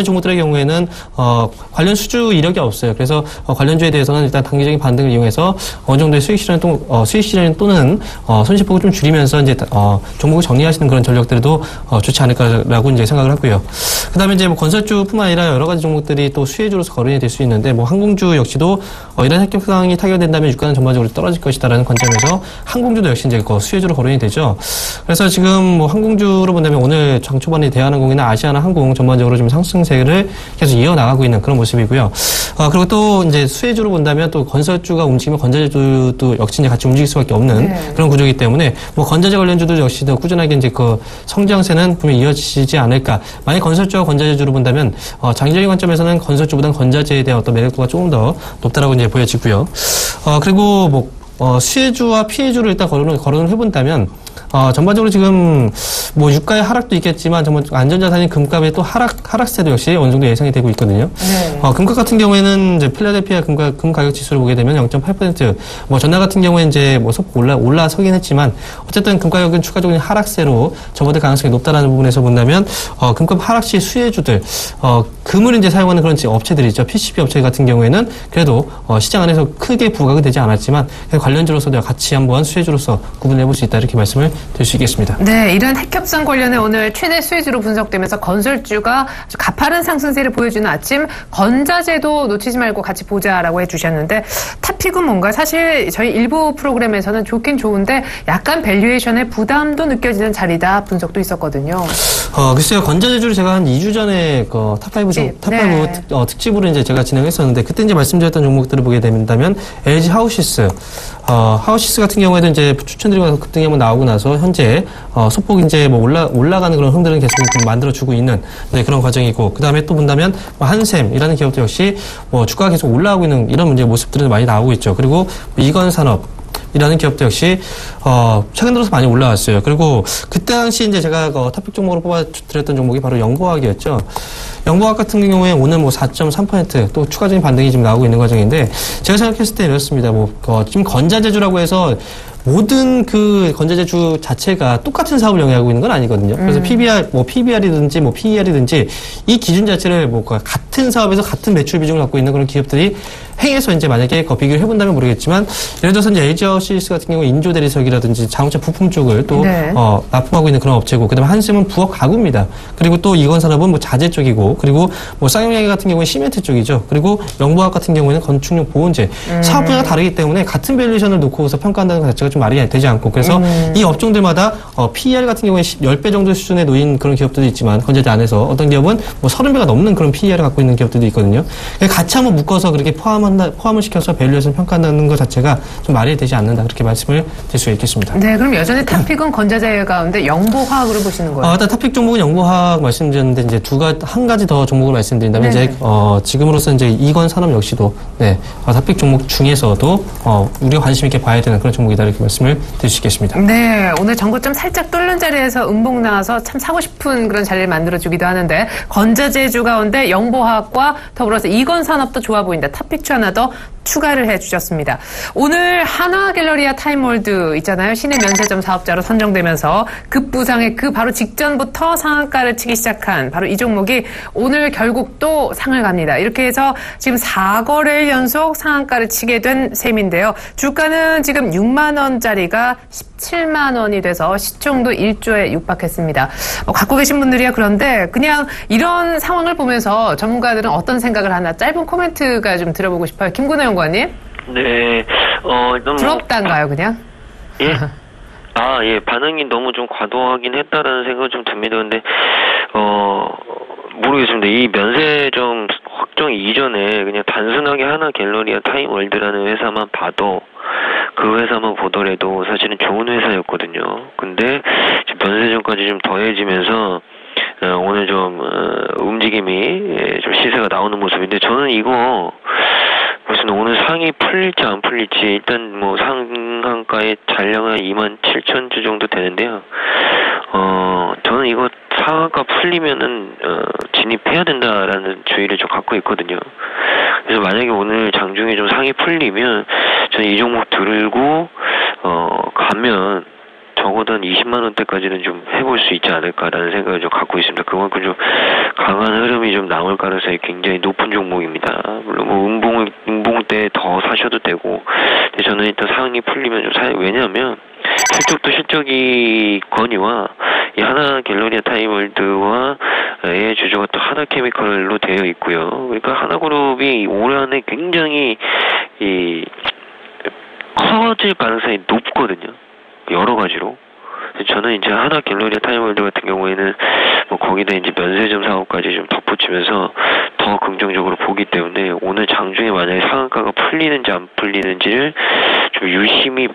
종목들의 경우에는 관련 수주 이력이 없어요. 그래서 관련주에 대해서는 일단 단기적인 반등을 이용해서 어느 정도의 수익 실현 또는 손실폭을 좀 줄이면서 이제 종목을 정리하시는 그런 전략들도 좋지 않을까라고 이제 생각을 하고요. 그다음에 이제 뭐 건설주뿐만 아니라 여러 가지 종목들이 또 수혜주로서 거론이 될 수 있는데 뭐 항공주 역시도 이런 핵협상이 타결된다면 유가는 전반적으로 떨어질 것이다라는 관점에서 항공주도 역시 이제 수혜주로 거론이 되죠. 그래서 지금 뭐 항공주로 본다면 오늘 장 초반에 대한항공이나 아시아나항공 전반적으로 좀 상승세를 계속 이어나가고 있는 그런 모습이고요. 그리고 또 이제 수혜주로 본다면 또 건설주가 움직이면 건설주도 역시 이제 같이 움직일 수밖에 없는 그런 구조이기 때문에 뭐 건자재 관련주도 역시 더 꾸준하게 이제 그 성장세는 분명히 이어지지 않을까. 만약 건설주와 건자재주로 본다면 장기적인 관점에서는 건설주보다는 건자재에 대한 어떤 매력도가 조금 더 높다라고 이제 보여지고요. 그리고 뭐 수혜주와 피해주를 일단 거론을 해본다면 전반적으로 지금 뭐 유가의 하락도 있겠지만 정말 안전자산인 금값의 또 하락세도 역시 어느 정도 예상이 되고 있거든요. 네. 금값 같은 경우에는 이제 필라델피아 금 가격 지수를 보게 되면 0.8%, 뭐 전날 같은 경우에 이제 뭐 소폭 올라서긴 했지만 어쨌든 금 가격은 추가적인 하락세로 접어들 가능성이 높다라는 부분에서 본다면 금값 하락 시 수혜주들 금을 이제 사용하는 그런 업체들이죠. PCB 업체 같은 경우에는 그래도 시장 안에서 크게 부각은 되지 않았지만 관련주로서도 같이 한번 수혜주로서 구분해 볼 수 있다 이렇게 말씀을 될 수 있겠습니다. 네, 이런 핵협상 관련해 오늘 최대 수혜주로 분석되면서 건설주가 아주 가파른 상승세를 보여주는 아침, 건자재도 놓치지 말고 같이 보자라고 해주셨는데 탑픽은 뭔가 사실 저희 일부 프로그램에서는 좋긴 좋은데 약간 밸류에이션의 부담도 느껴지는 자리다 분석도 있었거든요. 글쎄요, 건자재주를 제가 한 2주 전에 탑5 특집으로 이제 제가 진행했었는데 그때 이제 말씀드렸던 종목들을 보게 된다면 LG 하우시스 같은 경우에도 이제 추천드리고 급등이 한번 나오고 나서 현재 소폭 이제 뭐 올라가는 그런 흐름들은 계속 좀 만들어주고 있는 그런 과정이고 그 다음에 또 본다면 뭐 한샘이라는 기업도 역시 뭐 주가가 계속 올라가고 있는 이런 문제 모습들은 많이 나오고 있죠. 그리고 이건산업 이라는 기업도 역시 최근 들어서 많이 올라왔어요. 그리고 그때 당시 이제 제가 탑픽 종목으로 뽑아드렸던 종목이 바로 영보화학이었죠. 영보화학 같은 경우에 오늘 뭐 4.3% 또 추가적인 반등이 지금 나오고 있는 과정인데 제가 생각했을 때 이렇습니다. 지금 건자재주라고 해서 모든 그 건자재주 자체가 똑같은 사업을 영위하고 있는 건 아니거든요. 그래서 PBR이든지 뭐 PER이든지 이 기준 자체를 같은 사업에서 같은 매출 비중을 갖고 있는 그런 기업들이 행해서 이제 만약에 비교를 해본다면 모르겠지만 예를 들어서 이제 LG하우시스 같은 경우 인조 대리석이라든지 자동차 부품 쪽을 또 납품하고 있는 그런 업체고 그다음에 한샘은 부엌 가구입니다. 그리고 또 이건산업은 뭐 자재 쪽이고 그리고 뭐 쌍용양기 같은 경우는 시멘트 쪽이죠. 그리고 영보학 같은 경우에는 건축용 보온재 사업 분야가 다르기 때문에 같은 밸류에이션을 놓고서 평가한다는 것 자체가 좀 말이 되지 않고 그래서 이 업종들마다 PER 같은 경우에 10배 정도 수준에 놓인 그런 기업들도 있지만 건자재 안에서 어떤 기업은 뭐 30배가 넘는 그런 PER을 갖고 있는 기업들도 있거든요. 같이 한번 묶어서 그렇게 포함을 시켜서 밸류에이션 평가한다는 것 자체가 좀 말이 되지 않는다 그렇게 말씀을 드릴 수 있겠습니다. 네, 그럼 여전히 탑픽은 건자재 가운데 영보화학으로 보시는 거예요? 일단 탑픽 종목은 영보화학 말씀드렸는데 이제 한 가지 더 종목을 말씀드린다면 이제 지금으로서 이제 이건산업 역시도 탑픽 종목 중에서도 우리가 관심 있게 봐야 되는 그런 종목이다 이렇게 말씀을 드릴 수 있겠습니다. 네, 오늘 전고점 살짝 뚫는 자리에서 음봉 나와서 참 사고 싶은 그런 자리를 만들어주기도 하는데 건자재주 가운데 영보화학과 더불어서 이건산업도 좋아 보인다. 탑픽주 하나 더 추가를 해주셨습니다. 오늘 한화갤러리아 타임월드 있잖아요. 신의 면세점 사업자로 선정되면서 급부상의 그 바로 직전부터 상한가를 치기 시작한 바로 이 종목이 오늘 결국 또 상을 갑니다. 이렇게 해서 지금 4거래일 연속 상한가를 치게 된 셈인데요. 주가는 지금 6만 원짜리가 17만 원이 돼서 시총도 1조에 육박했습니다. 갖고 계신 분들이야 그런데 그냥 이런 상황을 보면서 전문가들은 어떤 생각을 하나 짧은 코멘트가 좀 들어보고 싶어요. 김근호 연구원님. 네. 일단 부럽단가요, 그냥? 예. 반응이 너무 좀 과도하긴 했다라는 생각이 좀 듭니다. 근데, 모르겠습니다. 이 면세점 확정 이전에 그냥 단순하게 하나 갤러리아 타임월드라는 회사만 봐도 그 회사만 보더라도 사실은 좋은 회사였거든요. 근데 면세점까지 좀 더해지면서 오늘 좀 움직임이 좀 시세가 나오는 모습인데 저는 이거 무슨 오늘 상이 풀릴지 안 풀릴지 일단 뭐 상한가에 잔량은 27,000주 정도 되는데요. 저는 이거 상한가 풀리면은 진입해야 된다라는 주의를 좀 갖고 있거든요. 그래서 만약에 오늘 장중에 좀 상이 풀리면 저는 이 종목 들고 가면 적어도 한 20만 원대까지는 좀 해볼 수 있지 않을까라는 생각을 좀 갖고 있습니다. 그만큼 좀 강한 흐름이 좀 나올 가능성이 굉장히 높은 종목입니다. 물론 뭐 음봉 때 더 사셔도 되고, 근데 저는 일단 상이 풀리면 좀 사요. 왜냐하면 실적도 실적이거니와 이 하나 갤러리아 타임월드와 의 주주가 또 하나케미컬로 되어 있고요. 그러니까 하나그룹이 올 한해 굉장히 커질 가능성이 높거든요. 여러 가지로. 저는 이제 하나 갤러리아 타임월드 같은 경우에는 뭐 거기다 이제 면세점 사업까지 좀 덧붙이면서 더 긍정적으로 보기 때문에 오늘 장중에 만약에 상한가가 풀리는지 안 풀리는지를 좀 유심히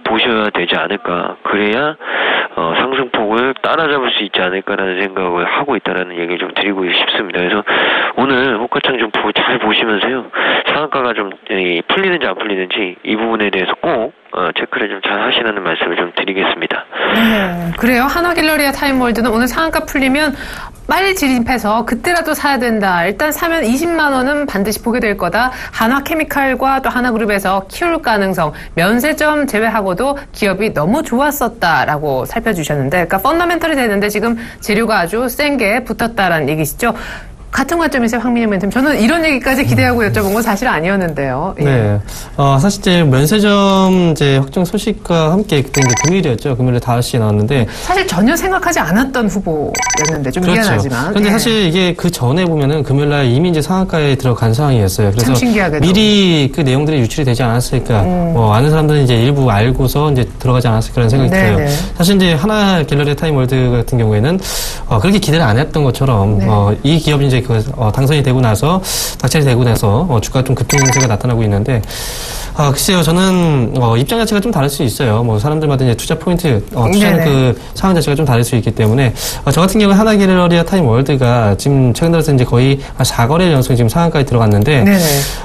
보셔야 되지 않을까. 그래야 상승폭을 따라잡을 수 있지 않을까라는 생각을 하고 있다라는 얘기를 좀 드리고 싶습니다. 그래서 오늘 호가창 좀 잘 보시면서요. 상한가가 좀 풀리는지 안 풀리는지 이 부분에 대해서 꼭 체크를 좀 잘 하시라는 말씀을 좀 드리겠습니다. 네, 그래요. 하나갤러리아 타임월드는 오늘 상한가 풀리면 빨리 진입해서 그때라도 사야 된다. 일단 사면 20만 원은 반드시 보게 될 거다. 한화케미칼과 또 하나그룹에서 키울 가능성, 면세점 제외하고도 기업이 너무 좋았었다라고 살펴주셨는데, 그러니까 펀더멘털이 되는데 지금 재료가 아주 센 게 붙었다라는 얘기시죠. 같은 관점이세요, 황민영 멘토님. 저는 이런 얘기까지 기대하고 여쭤본 건 사실 아니었는데요. 예. 네. 사실 이제 면세점 이제 확정 소식과 함께 그때 이제 금요일이었죠. 금요일에 5시에 나왔는데. 사실 전혀 생각하지 않았던 후보였는데 좀 그렇죠. 미안하지만. 그런데 예. 사실 이게 그 전에 보면은 금요일날 이미 이제 상한가에 들어간 상황이었어요. 그래서 참 신기하게도. 미리 그 내용들이 유출이 되지 않았을까. 아는 사람들은 이제 일부 알고서 이제 들어가지 않았을까라는 생각이 들어요. 네네. 사실 이제 하나 갤러리아 타임월드 같은 경우에는 그렇게 기대를 안 했던 것처럼 네. 이 기업이 이제 당선이 되고 나서 낙찰이 되고 나서 주가 좀 급등세가 나타나고 있는데 글쎄요, 저는 입장 자체가 좀 다를 수 있어요. 뭐 사람들마다 이제 투자 포인트, 투자하는 그 상황 자체가 좀 다를 수 있기 때문에 저 같은 경우는 하나 갤러리아 타임월드가 지금 최근 들어서 이제 거의 4거래일 연속 지금 상한가에 들어갔는데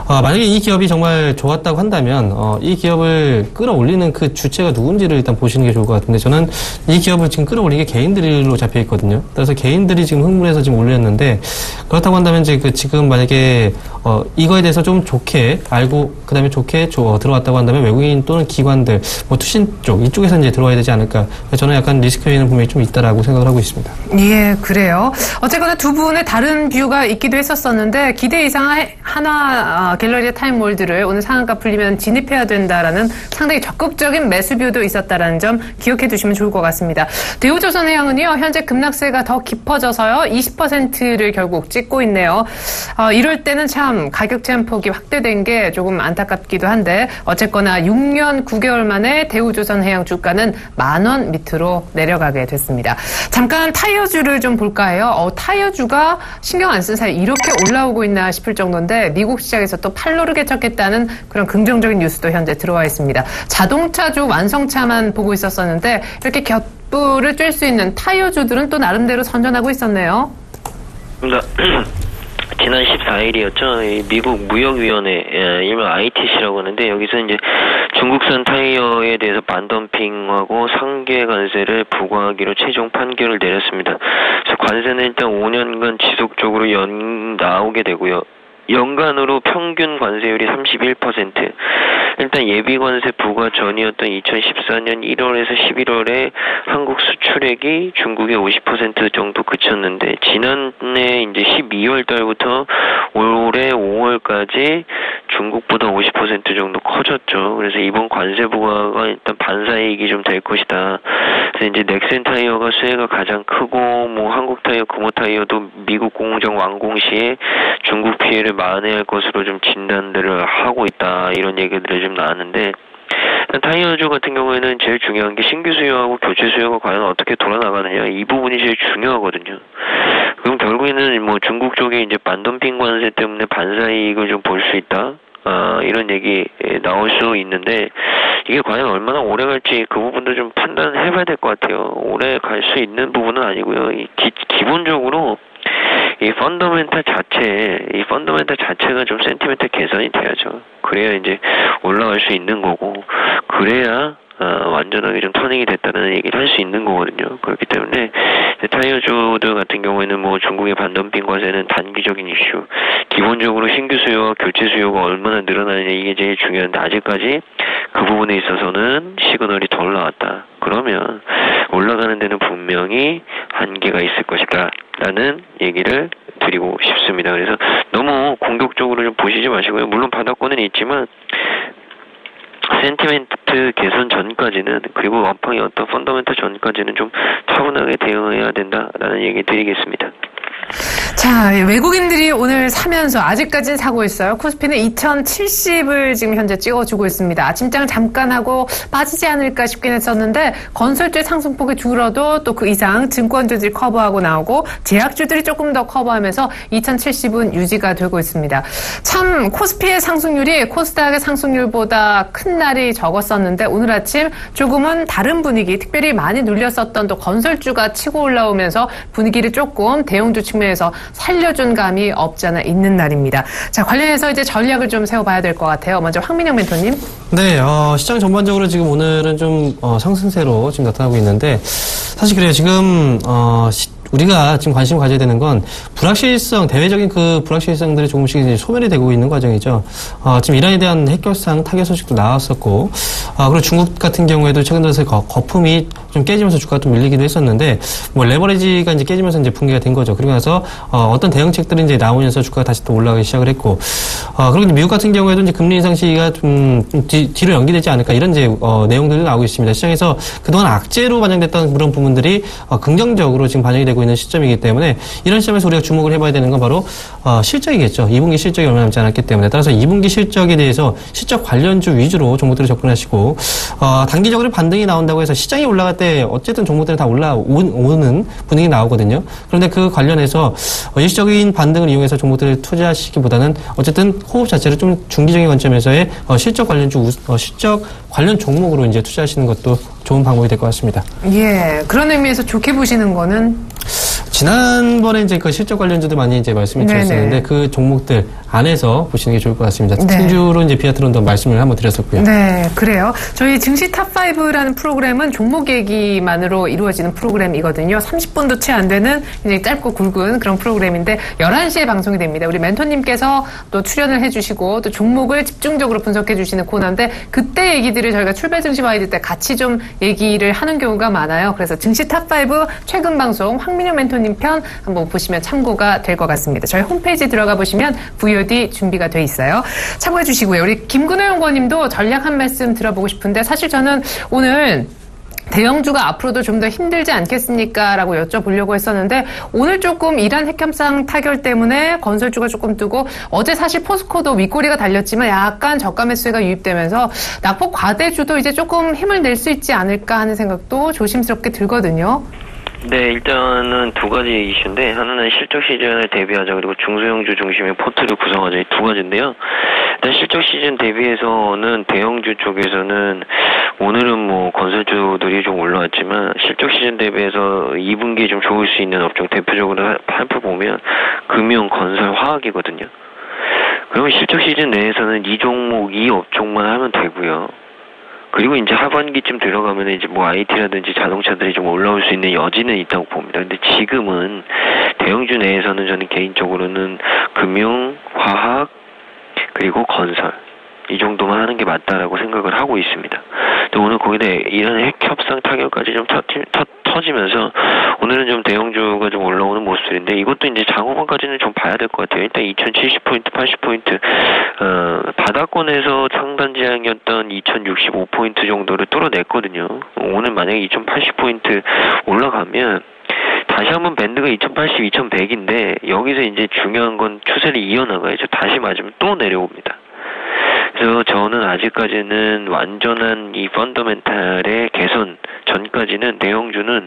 만약에 이 기업이 정말 좋았다고 한다면 이 기업을 끌어올리는 그 주체가 누군지를 일단 보시는 게 좋을 것 같은데 저는 이 기업을 지금 끌어올린 게 개인들로 잡혀 있거든요. 그래서 개인들이 지금 흥분해서 지금 올렸는데 그렇다고 한다면 이제 지금 만약에 이거에 대해서 좀 좋게 알고 그다음에 좋게 들어왔다고 한다면 외국인 또는 기관들 뭐 투신 쪽 이쪽에서 이제 들어와야 되지 않을까. 저는 약간 리스크 요인은 분명히 좀 있다라고 생각을 하고 있습니다. 예, 그래요. 어쨌거나 두 분의 다른 뷰가 있기도 했었었는데 기대 이상 하나 갤러리아 타임월드를 오늘 상한가 풀리면 진입해야 된다라는 상당히 적극적인 매수 뷰도 있었다라는 점 기억해 두시면 좋을 것 같습니다. 대우조선해양은요 현재 급락세가 더 깊어져서요 20%를 결국 찍고 있네요. 이럴 때는 참 가격 제한 폭이 확대된 게 조금 안타깝기도 한데 어쨌거나 6년 9개월 만에 대우조선해양 주가는 10,000원 밑으로 내려가게 됐습니다. 잠깐 타이어주를 좀 볼까 해요. 타이어주가 신경 안 쓴 사이 이렇게 올라오고 있나 싶을 정도인데 미국 시장에서 또 팔로를 개척했다는 그런 긍정적인 뉴스도 현재 들어와 있습니다. 자동차주 완성차만 보고 있었었는데 이렇게 곁불을 쬐 수 있는 타이어주들은 또 나름대로 선전하고 있었네요. 지난 14일이었죠. 미국 무역위원회, 일명 ITC라고 하는데 여기서 이제 중국산 타이어에 대해서 반덤핑하고 상계 관세를 부과하기로 최종 판결을 내렸습니다. 그래서 관세는 일단 5년간 지속적으로 나오게 되고요. 연간으로 평균 관세율이 31%. 일단 예비 관세 부과 전이었던 2014년 1월에서 11월에 한국 수출액이 중국의 50% 정도 그쳤는데 지난해 이제 12월 달부터 올해 5월까지 중국보다 50% 정도 커졌죠. 그래서 이번 관세 부과가 일단 반사이익이 좀 될 것이다. 그래서 이제 넥센 타이어가 수혜가 가장 크고 뭐 한국 타이어, 금호 타이어도 미국 공장 완공 시에 중국 피해를 만회할 것으로 좀 진단들을 하고 있다. 이런 얘기들이 좀 나왔는데 타이어주 같은 경우에는 제일 중요한 게 신규 수요하고 교체 수요가 과연 어떻게 돌아나가느냐 이 부분이 제일 중요하거든요. 그럼 결국에는 뭐 중국 쪽에 이제 반덤핑 관세 때문에 반사이익을 좀 볼 수 있다. 이런 얘기 나올 수 있는데 이게 과연 얼마나 오래 갈지 그 부분도 좀 판단해봐야 될 것 같아요. 오래 갈 수 있는 부분은 아니고요. 기본적으로 이 펀더멘탈 자체가 좀 센티멘탈 개선이 돼야죠. 그래야 이제 올라갈 수 있는 거고, 그래야 완전하게 좀 터닝이 됐다는 얘기를 할 수 있는 거거든요. 그렇기 때문에 타이어주들 같은 경우에는 뭐 중국의 반덤핑 과세는 단기적인 이슈, 기본적으로 신규 수요와 교체 수요가 얼마나 늘어나느냐 이게 제일 중요한데 아직까지 그 부분에 있어서는 시그널이 덜 나왔다. 그러면 올라가는 데는 분명히 한계가 있을 것이다 라는 얘기를 드리고 싶습니다. 그래서 너무 공격적으로 좀 보시지 마시고요. 물론 바닥권은 있지만 센티멘트 개선 전까지는, 그리고 완팡이 어떤 펀더멘트 전까지는 좀 차분하게 대응해야 된다라는 얘기 드리겠습니다. 자, 외국인들이 오늘 사면서 아직까지는 사고 있어요. 코스피는 2070을 지금 현재 찍어주고 있습니다. 아침장 잠깐 하고 빠지지 않을까 싶긴 했었는데 건설주의 상승폭이 줄어도 또 그 이상 증권주들이 커버하고 나오고 제약주들이 조금 더 커버하면서 2070은 유지가 되고 있습니다. 참 코스피의 상승률이 코스닥의 상승률보다 큰 날이 적었었는데 오늘 아침 조금은 다른 분위기, 특별히 많이 눌렸었던 또 건설주가 치고 올라오면서 분위기를 조금 대형주 측면에서 살려준 감이 없지 않아 있는 날입니다. 자, 관련해서 이제 전략을 좀 세워봐야 될 것 같아요. 먼저 황민영 멘토님. 네, 시장 전반적으로 지금 오늘은 좀 상승세로 지금 나타나고 있는데 사실 그래요. 지금 우리가 지금 관심 가져야 되는 건 불확실성, 대외적인 그 불확실성들이 조금씩 이제 소멸이 되고 있는 과정이죠. 지금 이란에 대한 핵결상 타결 소식도 나왔었고, 그리고 중국 같은 경우에도 최근 들어서 거품이 좀 깨지면서 주가가 좀 밀리기도 했었는데, 뭐 레버리지가 이제 깨지면서 이제 붕괴가 된 거죠. 그러고 나서 어떤 대응책들이 이제 나오면서 주가가 다시 또 올라가기 시작을 했고, 그리고 이제 미국 같은 경우에도 이제 금리 인상 시기가 좀 뒤로 연기되지 않을까 이런 이제 내용들이 나오고 있습니다. 시장에서 그동안 악재로 반영됐던 그런 부분들이 긍정적으로 지금 반영이 되고 있는 시점이기 때문에 이런 시점에서 우리가 주목을 해봐야 되는 건 바로 실적이겠죠. 2분기 실적이 얼마 남지 않았기 때문에 따라서 2분기 실적에 대해서 실적 관련주 위주로 종목들을 접근하시고 단기적으로 반등이 나온다고 해서 시장이 올라갈 때 어쨌든 종목들이 다 올라오는 분위기 나오거든요. 그런데 그 관련해서 일시적인 반등을 이용해서 종목들을 투자하시기보다는 어쨌든 호흡 자체를 좀 중기적인 관점에서의 실적 관련주 실적 관련 종목으로 이제 투자하시는 것도 좋은 방법이 될 것 같습니다. 예, 그런 의미에서 좋게 보시는 거는 지난번에 이제 그 실적 관련주들 많이 이제 말씀을 드렸었는데 그 종목들 안에서 보시는 게 좋을 것 같습니다. 특징주로 이제 비아트론도 말씀을 한번 드렸었고요. 네, 그래요. 저희 증시 탑5라는 프로그램은 종목 얘기만으로 이루어지는 프로그램이거든요. 30분도 채 안 되는 굉장히 짧고 굵은 그런 프로그램인데 11시에 방송이 됩니다. 우리 멘토님께서 또 출연을 해주시고 또 종목을 집중적으로 분석해 주시는 코너인데 그때 얘기들을 저희가 출발 증시 와이드 때 같이 좀 얘기를 하는 경우가 많아요. 그래서 증시 탑5 최근 방송 황민영 멘토님 편 한번 보시면 참고가 될 것 같습니다. 저희 홈페이지 들어가 보시면 VOD 준비가 돼 있어요. 참고해 주시고요. 우리 김근호 연구원님도 전략 한 말씀 들어보고 싶은데 사실 저는 오늘 대형주가 앞으로도 좀 더 힘들지 않겠습니까? 라고 여쭤보려고 했었는데 오늘 조금 이란 핵협상 타결 때문에 건설주가 조금 뜨고 어제 사실 포스코도 윗꼬리가 달렸지만 약간 저가 매수가 유입되면서 낙폭 과대주도 이제 조금 힘을 낼 수 있지 않을까 하는 생각도 조심스럽게 들거든요. 네, 일단은 두 가지 이슈인데 하나는 실적 시즌을 대비하자 그리고 중소형주 중심의 포트를 구성하자 이 두 가지인데요. 일단 실적 시즌 대비해서는 대형주 쪽에서는 오늘은 뭐 건설주들이 좀 올라왔지만 실적 시즌 대비해서 2분기에 좀 좋을 수 있는 업종 대표적으로 살펴보면 금융, 건설, 화학이거든요. 그러면 실적 시즌 내에서는 이 종목, 이 업종만 하면 되고요. 그리고 이제 하반기쯤 들어가면 이제 뭐 IT라든지 자동차들이 좀 올라올 수 있는 여지는 있다고 봅니다. 근데 지금은 대형주 내에서는 저는 개인적으로는 금융, 화학, 그리고 건설 이 정도만 하는 게 맞다라고 생각을 하고 있습니다. 또 오늘 거기다 이란 핵협상 타결까지 좀 터지면서 오늘은 좀 대형주가 좀 올라오는 모습들인데 이것도 이제 장후반까지는 좀 봐야 될 것 같아요. 일단 2070포인트, 80포인트 바닥권에서 상단 지향이었던 2065포인트 정도를 뚫어냈거든요. 오늘 만약에 2080포인트 올라가면 다시 한번 밴드가 2080, 2100인데 여기서 이제 중요한 건 추세를 이어나가야죠. 다시 맞으면 또 내려옵니다. 그래서 저는 아직까지는 완전한 이 펀더멘탈의 개선 전까지는 대형주는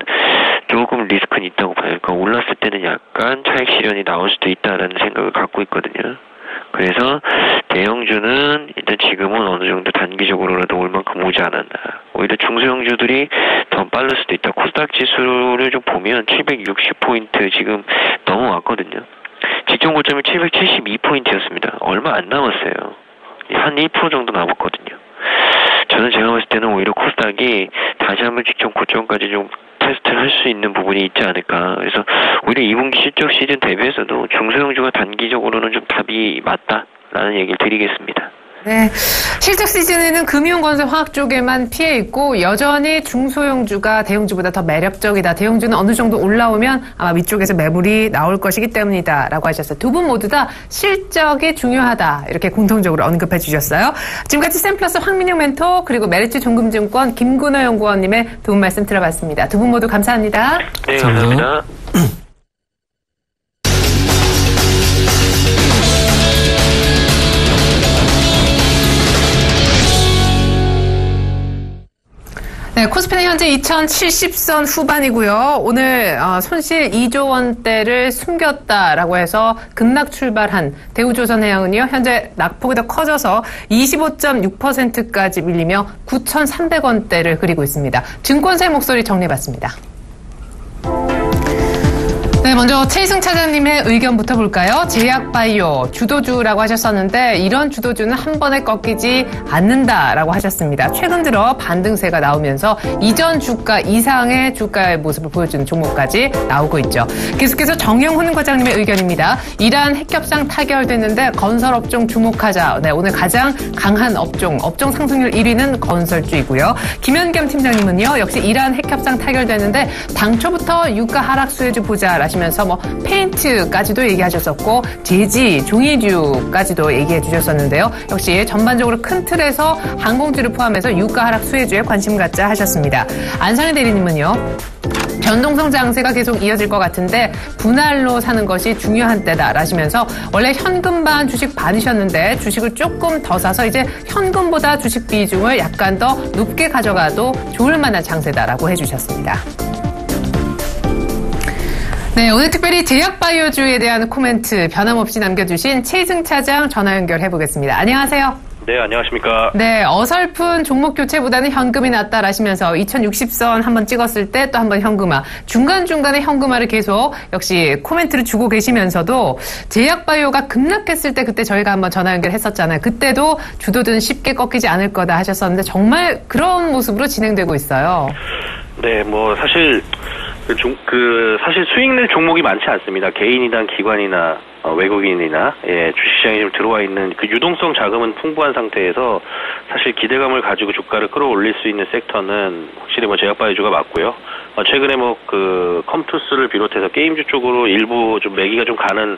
조금 리스크는 있다고 봐요. 그러니까 올랐을 때는 약간 차익 실현이 나올 수도 있다라는 생각을 갖고 있거든요. 그래서 대형주는 일단 지금은 어느 정도 단기적으로라도 올 만큼 오지 않았나. 오히려 중소형주들이 더 빠를 수도 있다. 코스닥 지수를 좀 보면 760포인트 지금 넘어왔거든요. 직전 고점이 772포인트였습니다. 얼마 안 남았어요. 한 1% 정도 남았거든요. 저는 제가 봤을 때는 오히려 코스닥이 다시 한번 직전 고점까지 좀 테스트를 할 수 있는 부분이 있지 않을까. 그래서 오히려 2분기 실적 시즌 대비해서도 중소형주가 단기적으로는 좀 답이 맞다라는 얘기를 드리겠습니다. 네, 실적 시즌에는 금융, 건설, 화학 쪽에만 피해 있고 여전히 중소형주가 대형주보다 더 매력적이다. 대형주는 어느 정도 올라오면 아마 위쪽에서 매물이 나올 것이기 때문이다라고 하셨어요. 두 분 모두 다 실적이 중요하다 이렇게 공통적으로 언급해 주셨어요. 지금까지 샘플러스 황민영 멘토 그리고 메리츠 종금증권 김근호 연구원님의 도움 말씀 들어봤습니다. 두 분 모두 감사합니다. 네, 감사합니다. 네, 코스피는 현재 2070선 후반이고요. 오늘 손실 2조 원대를 숨겼다라고 해서 급락 출발한 대우조선해양은요. 현재 낙폭이 더 커져서 25.6%까지 밀리며 9,300원대를 그리고 있습니다. 증권사의 목소리 정리해봤습니다. 네, 먼저 최희승 차장님의 의견부터 볼까요? 제약바이오 주도주라고 하셨었는데 이런 주도주는 한 번에 꺾이지 않는다라고 하셨습니다. 최근 들어 반등세가 나오면서 이전 주가 이상의 주가의 모습을 보여주는 종목까지 나오고 있죠. 계속해서 정영훈 과장님의 의견입니다. 이란 핵협상 타결됐는데 건설업종 주목하자. 네, 오늘 가장 강한 업종 상승률 1위는 건설주이고요. 김현겸 팀장님은요. 역시 이란 핵협상 타결됐는데 당초부터 유가 하락 수혜주 보자 하시면서 뭐 페인트까지도 얘기하셨었고 제지, 종이류까지도 얘기해 주셨었는데요. 역시 전반적으로 큰 틀에서 항공주를 포함해서 유가 하락 수혜주에 관심 갖자 하셨습니다. 안상희 대리님은요. 변동성 장세가 계속 이어질 것 같은데 분할로 사는 것이 중요한 때다 라시면서 원래 현금 반 주식 반이셨는데 주식을 조금 더 사서 이제 현금보다 주식 비중을 약간 더 높게 가져가도 좋을 만한 장세다라고 해주셨습니다. 네, 오늘 특별히 제약바이오주에 대한 코멘트 변함없이 남겨주신 최희승 차장 전화 연결해보겠습니다. 안녕하세요. 네, 안녕하십니까. 네, 어설픈 종목 교체보다는 현금이 낫다라시면서 2060선 한번 찍었을 때 또 한번 현금화, 중간중간에 현금화를 계속 역시 코멘트를 주고 계시면서도 제약바이오가 급락했을 때 그때 저희가 한번 전화 연결했었잖아요. 그때도 주도주는 쉽게 꺾이지 않을 거다 하셨었는데 정말 그런 모습으로 진행되고 있어요. 네, 뭐 사실 사실 수익 낼 종목이 많지 않습니다. 개인이나 기관이나 외국인이나 주식시장에 좀 들어와 있는 그 유동성 자금은 풍부한 상태에서 사실 기대감을 가지고 주가를 끌어올릴 수 있는 섹터는 확실히 뭐 제약바이오주가 맞고요. 최근에 뭐 그 컴투스를 비롯해서 게임주 쪽으로 일부 좀 매기가 좀 가는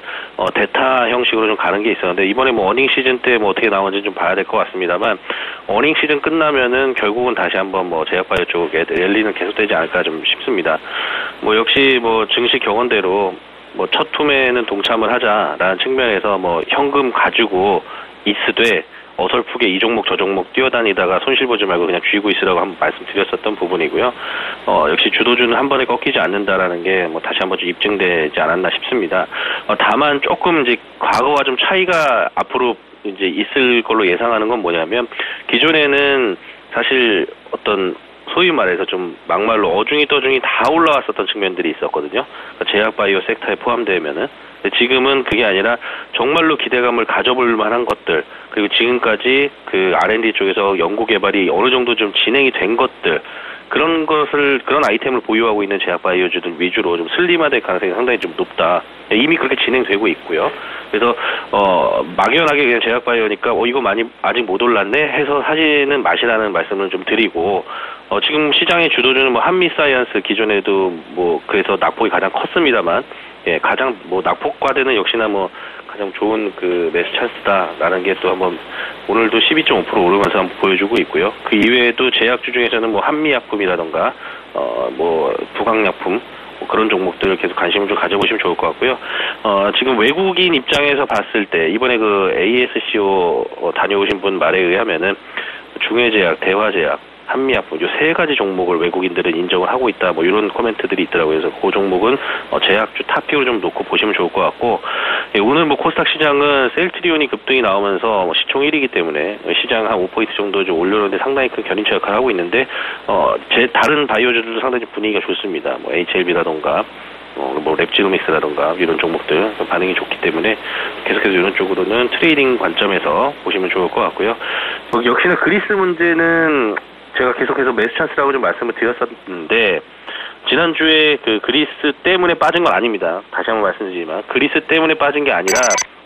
대타 형식으로 좀 가는 게 있었는데 이번에 뭐 어닝 시즌 때 뭐 어떻게 나오는지 좀 봐야 될 것 같습니다만 어닝 시즌 끝나면은 결국은 다시 한번 뭐 제약바이오 쪽에 랠리는 계속되지 않을까 좀 싶습니다. 뭐 역시 뭐 증시 경험대로 뭐 첫 투매는 동참을 하자라는 측면에서 뭐 현금 가지고 있으되 어설프게 이 종목 저 종목 뛰어다니다가 손실 보지 말고 그냥 쥐고 있으라고 한번 말씀드렸었던 부분이고요. 역시 주도주는 한 번에 꺾이지 않는다라는 게 뭐 다시 한번 좀 입증되지 않았나 싶습니다. 다만 조금 이제 과거와 좀 차이가 앞으로 이제 있을 걸로 예상하는 건 뭐냐면 기존에는 사실 어떤 소위 말해서 좀 막말로 어중이 떠중이 다 올라왔었던 측면들이 있었거든요. 그러니까 제약바이오 섹터에 포함되면은. 지금은 그게 아니라 정말로 기대감을 가져볼 만한 것들, 그리고 지금까지 그 R&D 쪽에서 연구개발이 어느 정도 좀 진행이 된 것들, 그런 아이템을 보유하고 있는 제약바이오주들 위주로 좀 슬림화될 가능성이 상당히 좀 높다. 이미 그렇게 진행되고 있고요. 그래서, 막연하게 그냥 제약바이오니까, 이거 많이 아직 못 올랐네? 해서 사지는 마시라는 말씀을 좀 드리고, 지금 시장의 주도주는 뭐 한미사이언스 기존에도 뭐, 그래서 낙폭이 가장 컸습니다만, 가장 뭐 낙폭과대는 역시나 뭐 가장 좋은 그 매수 찬스다라는 게 또 한번 오늘도 12.5% 오르면서 한번 보여주고 있고요. 그 이외에도 제약주 중에서는 뭐 한미약품이라던가 뭐 부강약품 그런 종목들을 계속 관심을 좀 가져보시면 좋을 것 같고요. 지금 외국인 입장에서 봤을 때 이번에 그 ASCO 다녀오신 분 말에 의하면은 중해제약, 대화제약, 한미약품 요 세 가지 종목을 외국인들은 인정을 하고 있다. 뭐 이런 코멘트들이 있더라고요. 그래서 그 종목은 제약주 탑픽으로 좀 놓고 보시면 좋을 것 같고, 예, 오늘 뭐 코스닥 시장은 셀트리온이 급등이 나오면서 뭐 시총 1위이기 때문에 시장 한 5포인트 정도 좀 올려놓는데 상당히 큰 견인차 역할을 하고 있는데 제 다른 바이오주들도 상당히 분위기가 좋습니다. 뭐 HLB라던가 뭐 랩지노믹스라던가 이런 종목들 반응이 좋기 때문에 계속해서 이런 쪽으로는 트레이딩 관점에서 보시면 좋을 것 같고요. 역시나 그리스 문제는 제가 계속해서 매수 찬스라고 좀 말씀을 드렸었는데 지난주에 그 그리스 때문에 빠진 건 아닙니다. 다시 한번 말씀드리지만 그리스 때문에 빠진 게 아니라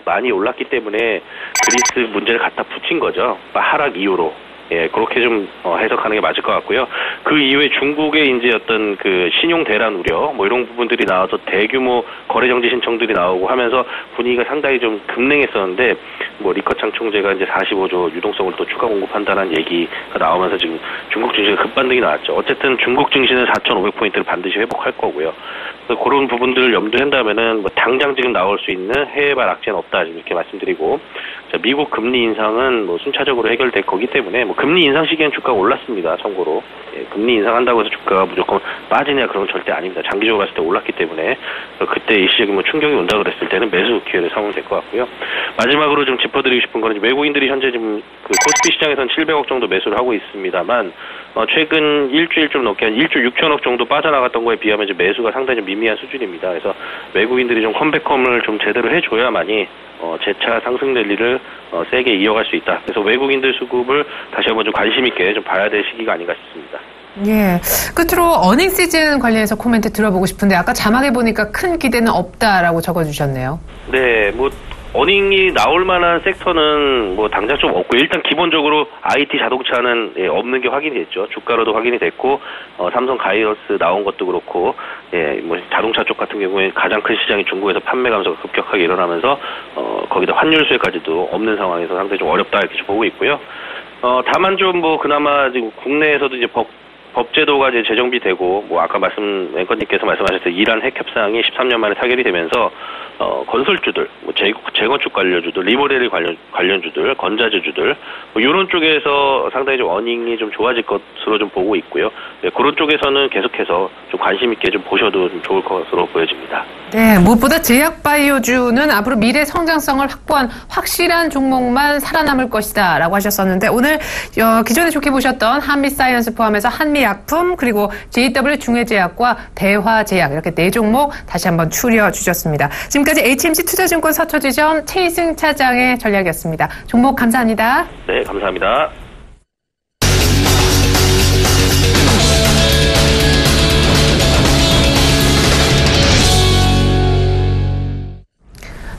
많이 올랐기 때문에 그리스 문제를 갖다 붙인 거죠. 하락 이후로. 예, 그렇게 좀 해석하는 게 맞을 것 같고요. 그 이후에 중국의 이제 어떤 그 신용 대란 우려 뭐 이런 부분들이 나와서 대규모 거래 정지 신청들이 나오고 하면서 분위기가 상당히 좀 급냉했었는데 뭐 리커창 총재가 이제 45조 유동성을 또 추가 공급한다는 얘기가 나오면서 지금 중국 증시가 급반등이 나왔죠. 어쨌든 중국 증시는 4,500포인트를 반드시 회복할 거고요. 그래서 그런 부분들을 염두에 한다면은 뭐 당장 지금 나올 수 있는 해외발 악재는 없다 이렇게 말씀드리고, 자, 미국 금리 인상은 뭐 순차적으로 해결될 거기 때문에 뭐 금리 인상 시기엔 주가가 올랐습니다. 참고로 예, 금리 인상한다고 해서 주가가 무조건 빠지냐 그런 건 절대 아닙니다. 장기적으로 봤을 때 올랐기 때문에 그때 일시적인 뭐 충격이 온다 그랬을 때는 매수 기회를 삼으면 될 것 같고요. 마지막으로 좀 짚어드리고 싶은 거는 외국인들이 현재 지금 그 코스피 시장에서는 700억 정도 매수를 하고 있습니다만 최근 일주일 좀 넘게 한 1조 6천억 정도 빠져나갔던 거에 비하면 이제 매수가 상당히 좀 미미한 수준입니다. 그래서 외국인들이 좀 컴백홈을 좀 제대로 해줘야만이 재차 상승 랠리를 세게 이어갈 수 있다. 그래서 외국인들 수급을 다시 한번 좀 관심 있게 좀 봐야 될 시기가 아닌가 싶습니다. 예. 끝으로 어닝 시즌 관련해서 코멘트 들어보고 싶은데 아까 자막에 보니까 큰 기대는 없다라고 적어주셨네요. 네, 뭐 어닝이 나올 만한 섹터는 뭐 당장 좀 없고 일단 기본적으로 IT 자동차는 예, 없는 게 확인이 됐죠. 주가로도 확인이 됐고 삼성 가이어스 나온 것도 그렇고 예, 뭐 자동차 쪽 같은 경우에 가장 큰 시장이 중국에서 판매 감소가 급격하게 일어나면서 거기다 환율 수혜까지도 없는 상황에서 상당히 좀 어렵다 이렇게 좀 보고 있고요. 다만 좀 뭐 그나마 지금 국내에서도 이제 법제도가 이제 재정비되고 뭐 아까 앵커님께서 말씀하셨던 이란 핵 협상이 13년 만에 타결이 되면서 건설주들, 뭐 재건축 관련주들, 리모델링 관련주들, 건자재주들 뭐 이런 쪽에서 상당히 좀 어닝이 좀 좋아질 것으로 좀 보고 있고요. 네, 그런 쪽에서는 계속해서 좀 관심 있게 좀 보셔도 좀 좋을 것으로 보여집니다. 네, 무엇보다 제약 바이오주는 앞으로 미래 성장성을 확보한 확실한 종목만 살아남을 것이다라고 하셨었는데 오늘 기존에 좋게 보셨던 한미사이언스 포함해서 한미약품 그리고 JW 중해제약과 대화제약 이렇게 4종목 다시 한번 추려 주셨습니다. 지금까지 HMC 투자증권 서초지점 최희승 차장의 전략이었습니다. 종목 감사합니다. 네, 감사합니다.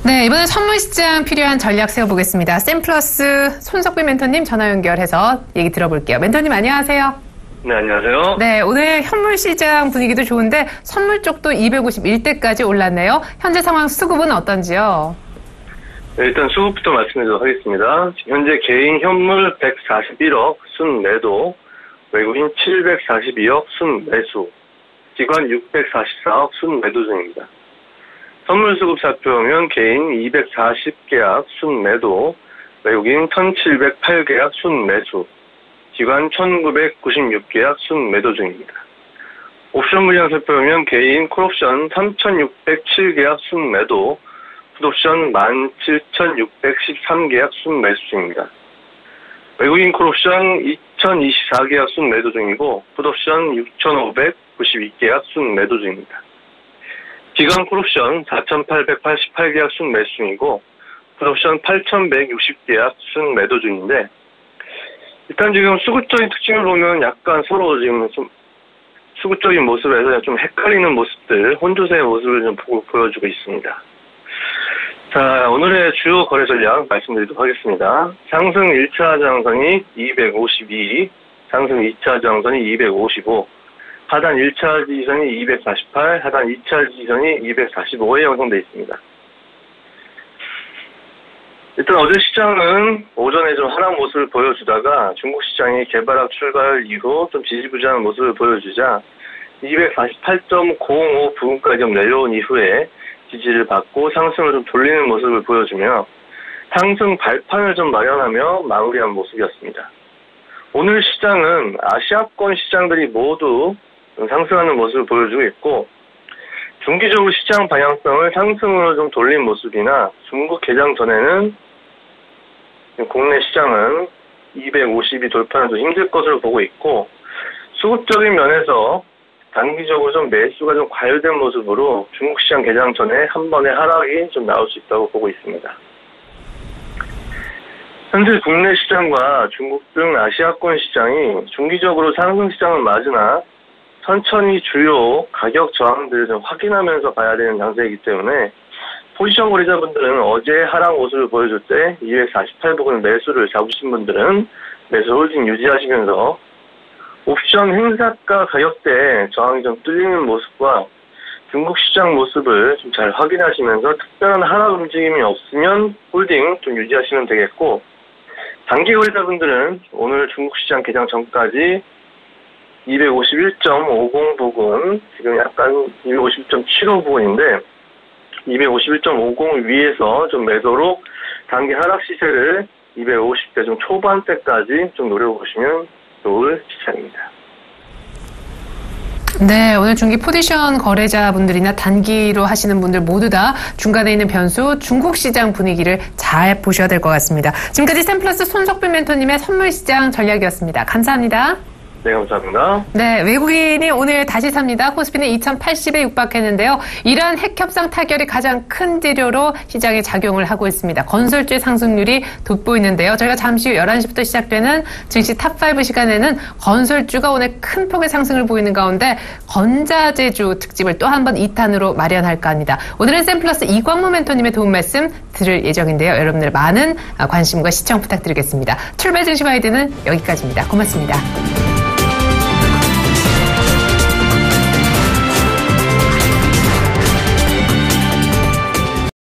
네, 이번엔 선물시장 필요한 전략 세워보겠습니다. 샘플러스 손석빈 멘토님 전화 연결해서 얘기 들어볼게요. 멘토님 안녕하세요. 네, 안녕하세요. 네, 오늘 현물시장 분위기도 좋은데 선물 쪽도 251대까지 올랐네요. 현재 상황 수급은 어떤지요? 네, 일단 수급부터 말씀드리도록 하겠습니다. 현재 개인 현물 141억 순매도, 외국인 742억 순매수, 기관 644억 순매도 중입니다. 선물 수급 살펴보면 개인 240계약 순매도, 외국인 1708계약 순매수, 기관 1996계약 순매도 중입니다. 옵션 물량 살펴보면 개인 콜옵션 3607계약 순매도, 풋옵션 17613계약 순매수 중입니다. 외국인 콜옵션 2024계약 순매도 중이고 풋옵션 6592계약 순매도 중입니다. 기관 콜옵션 4888계약 순매수 중이고 풋옵션 8160계약 순매도 중인데 일단 지금 수급적인 특징을 보면 약간 서로 지금 좀 수급적인 모습에서 좀 헷갈리는 모습들, 혼조세의 모습을 좀 보여주고 있습니다. 자, 오늘의 주요 거래 전략 말씀드리도록 하겠습니다. 상승 1차 저항선이 252, 상승 2차 저항선이 255, 하단 1차 지지선이 248, 하단 2차 지지선이 245에 형성되어 있습니다. 일단 어제 시장은 오전에 좀 하락 모습을 보여주다가 중국 시장이 개발학 출발 이후 좀 지지부진한 모습을 보여주자 248.05 부근까지 좀 내려온 이후에 지지를 받고 상승을 좀 돌리는 모습을 보여주며 상승 발판을 좀 마련하며 마무리한 모습이었습니다. 오늘 시장은 아시아권 시장들이 모두 상승하는 모습을 보여주고 있고 중기적으로 시장 방향성을 상승으로 좀 돌린 모습이나 중국 개장 전에는 국내 시장은 250이 돌파는 좀 힘들 것으로 보고 있고 수급적인 면에서 단기적으로 좀 매수가 좀 과열된 모습으로 중국 시장 개장 전에 한 번의 하락이 좀 나올 수 있다고 보고 있습니다. 현재 국내 시장과 중국 등 아시아권 시장이 중기적으로 상승 시장은 맞으나 천천히 주요 가격 저항들을 좀 확인하면서 봐야 되는 장세이기 때문에 포지션 거래자분들은 어제 하락 모습을 보여줄 때 248부근 매수를 잡으신 분들은 매수 홀딩 유지하시면서 옵션 행사가 가격대에 저항이 좀 뚫리는 모습과 중국 시장 모습을 좀 잘 확인하시면서 특별한 하락 움직임이 없으면 홀딩 좀 유지하시면 되겠고 단기 거래자분들은 오늘 중국 시장 개장 전까지 251.50 부근, 지금 약간 250.75 부근인데 251.50 위에서 좀 매도로 단기 하락 시세를 250대 좀 초반대까지 좀 노려보시면 좋을 시장입니다. 네, 오늘 중기 포지션 거래자분들이나 단기로 하시는 분들 모두 다 중간에 있는 변수 중국 시장 분위기를 잘 보셔야 될 것 같습니다. 지금까지 샘플러스 손석빈 멘토님의 선물시장 전략이었습니다. 감사합니다. 네, 감사합니다. 네, 외국인이 오늘 다시 삽니다. 코스피는 2080에 육박했는데요. 이러한 핵협상 타결이 가장 큰 재료로 시장에 작용을 하고 있습니다. 건설주의 상승률이 돋보이는데요. 저희가 잠시 후 11시부터 시작되는 증시 탑5 시간에는 건설주가 오늘 큰 폭의 상승을 보이는 가운데 건자재주 특집을 또 한 번 2탄으로 마련할까 합니다. 오늘은 샘플러스 이광무 멘토님의 도움 말씀 들을 예정인데요. 여러분들의 많은 관심과 시청 부탁드리겠습니다. 출발 증시 가이드는 여기까지입니다. 고맙습니다.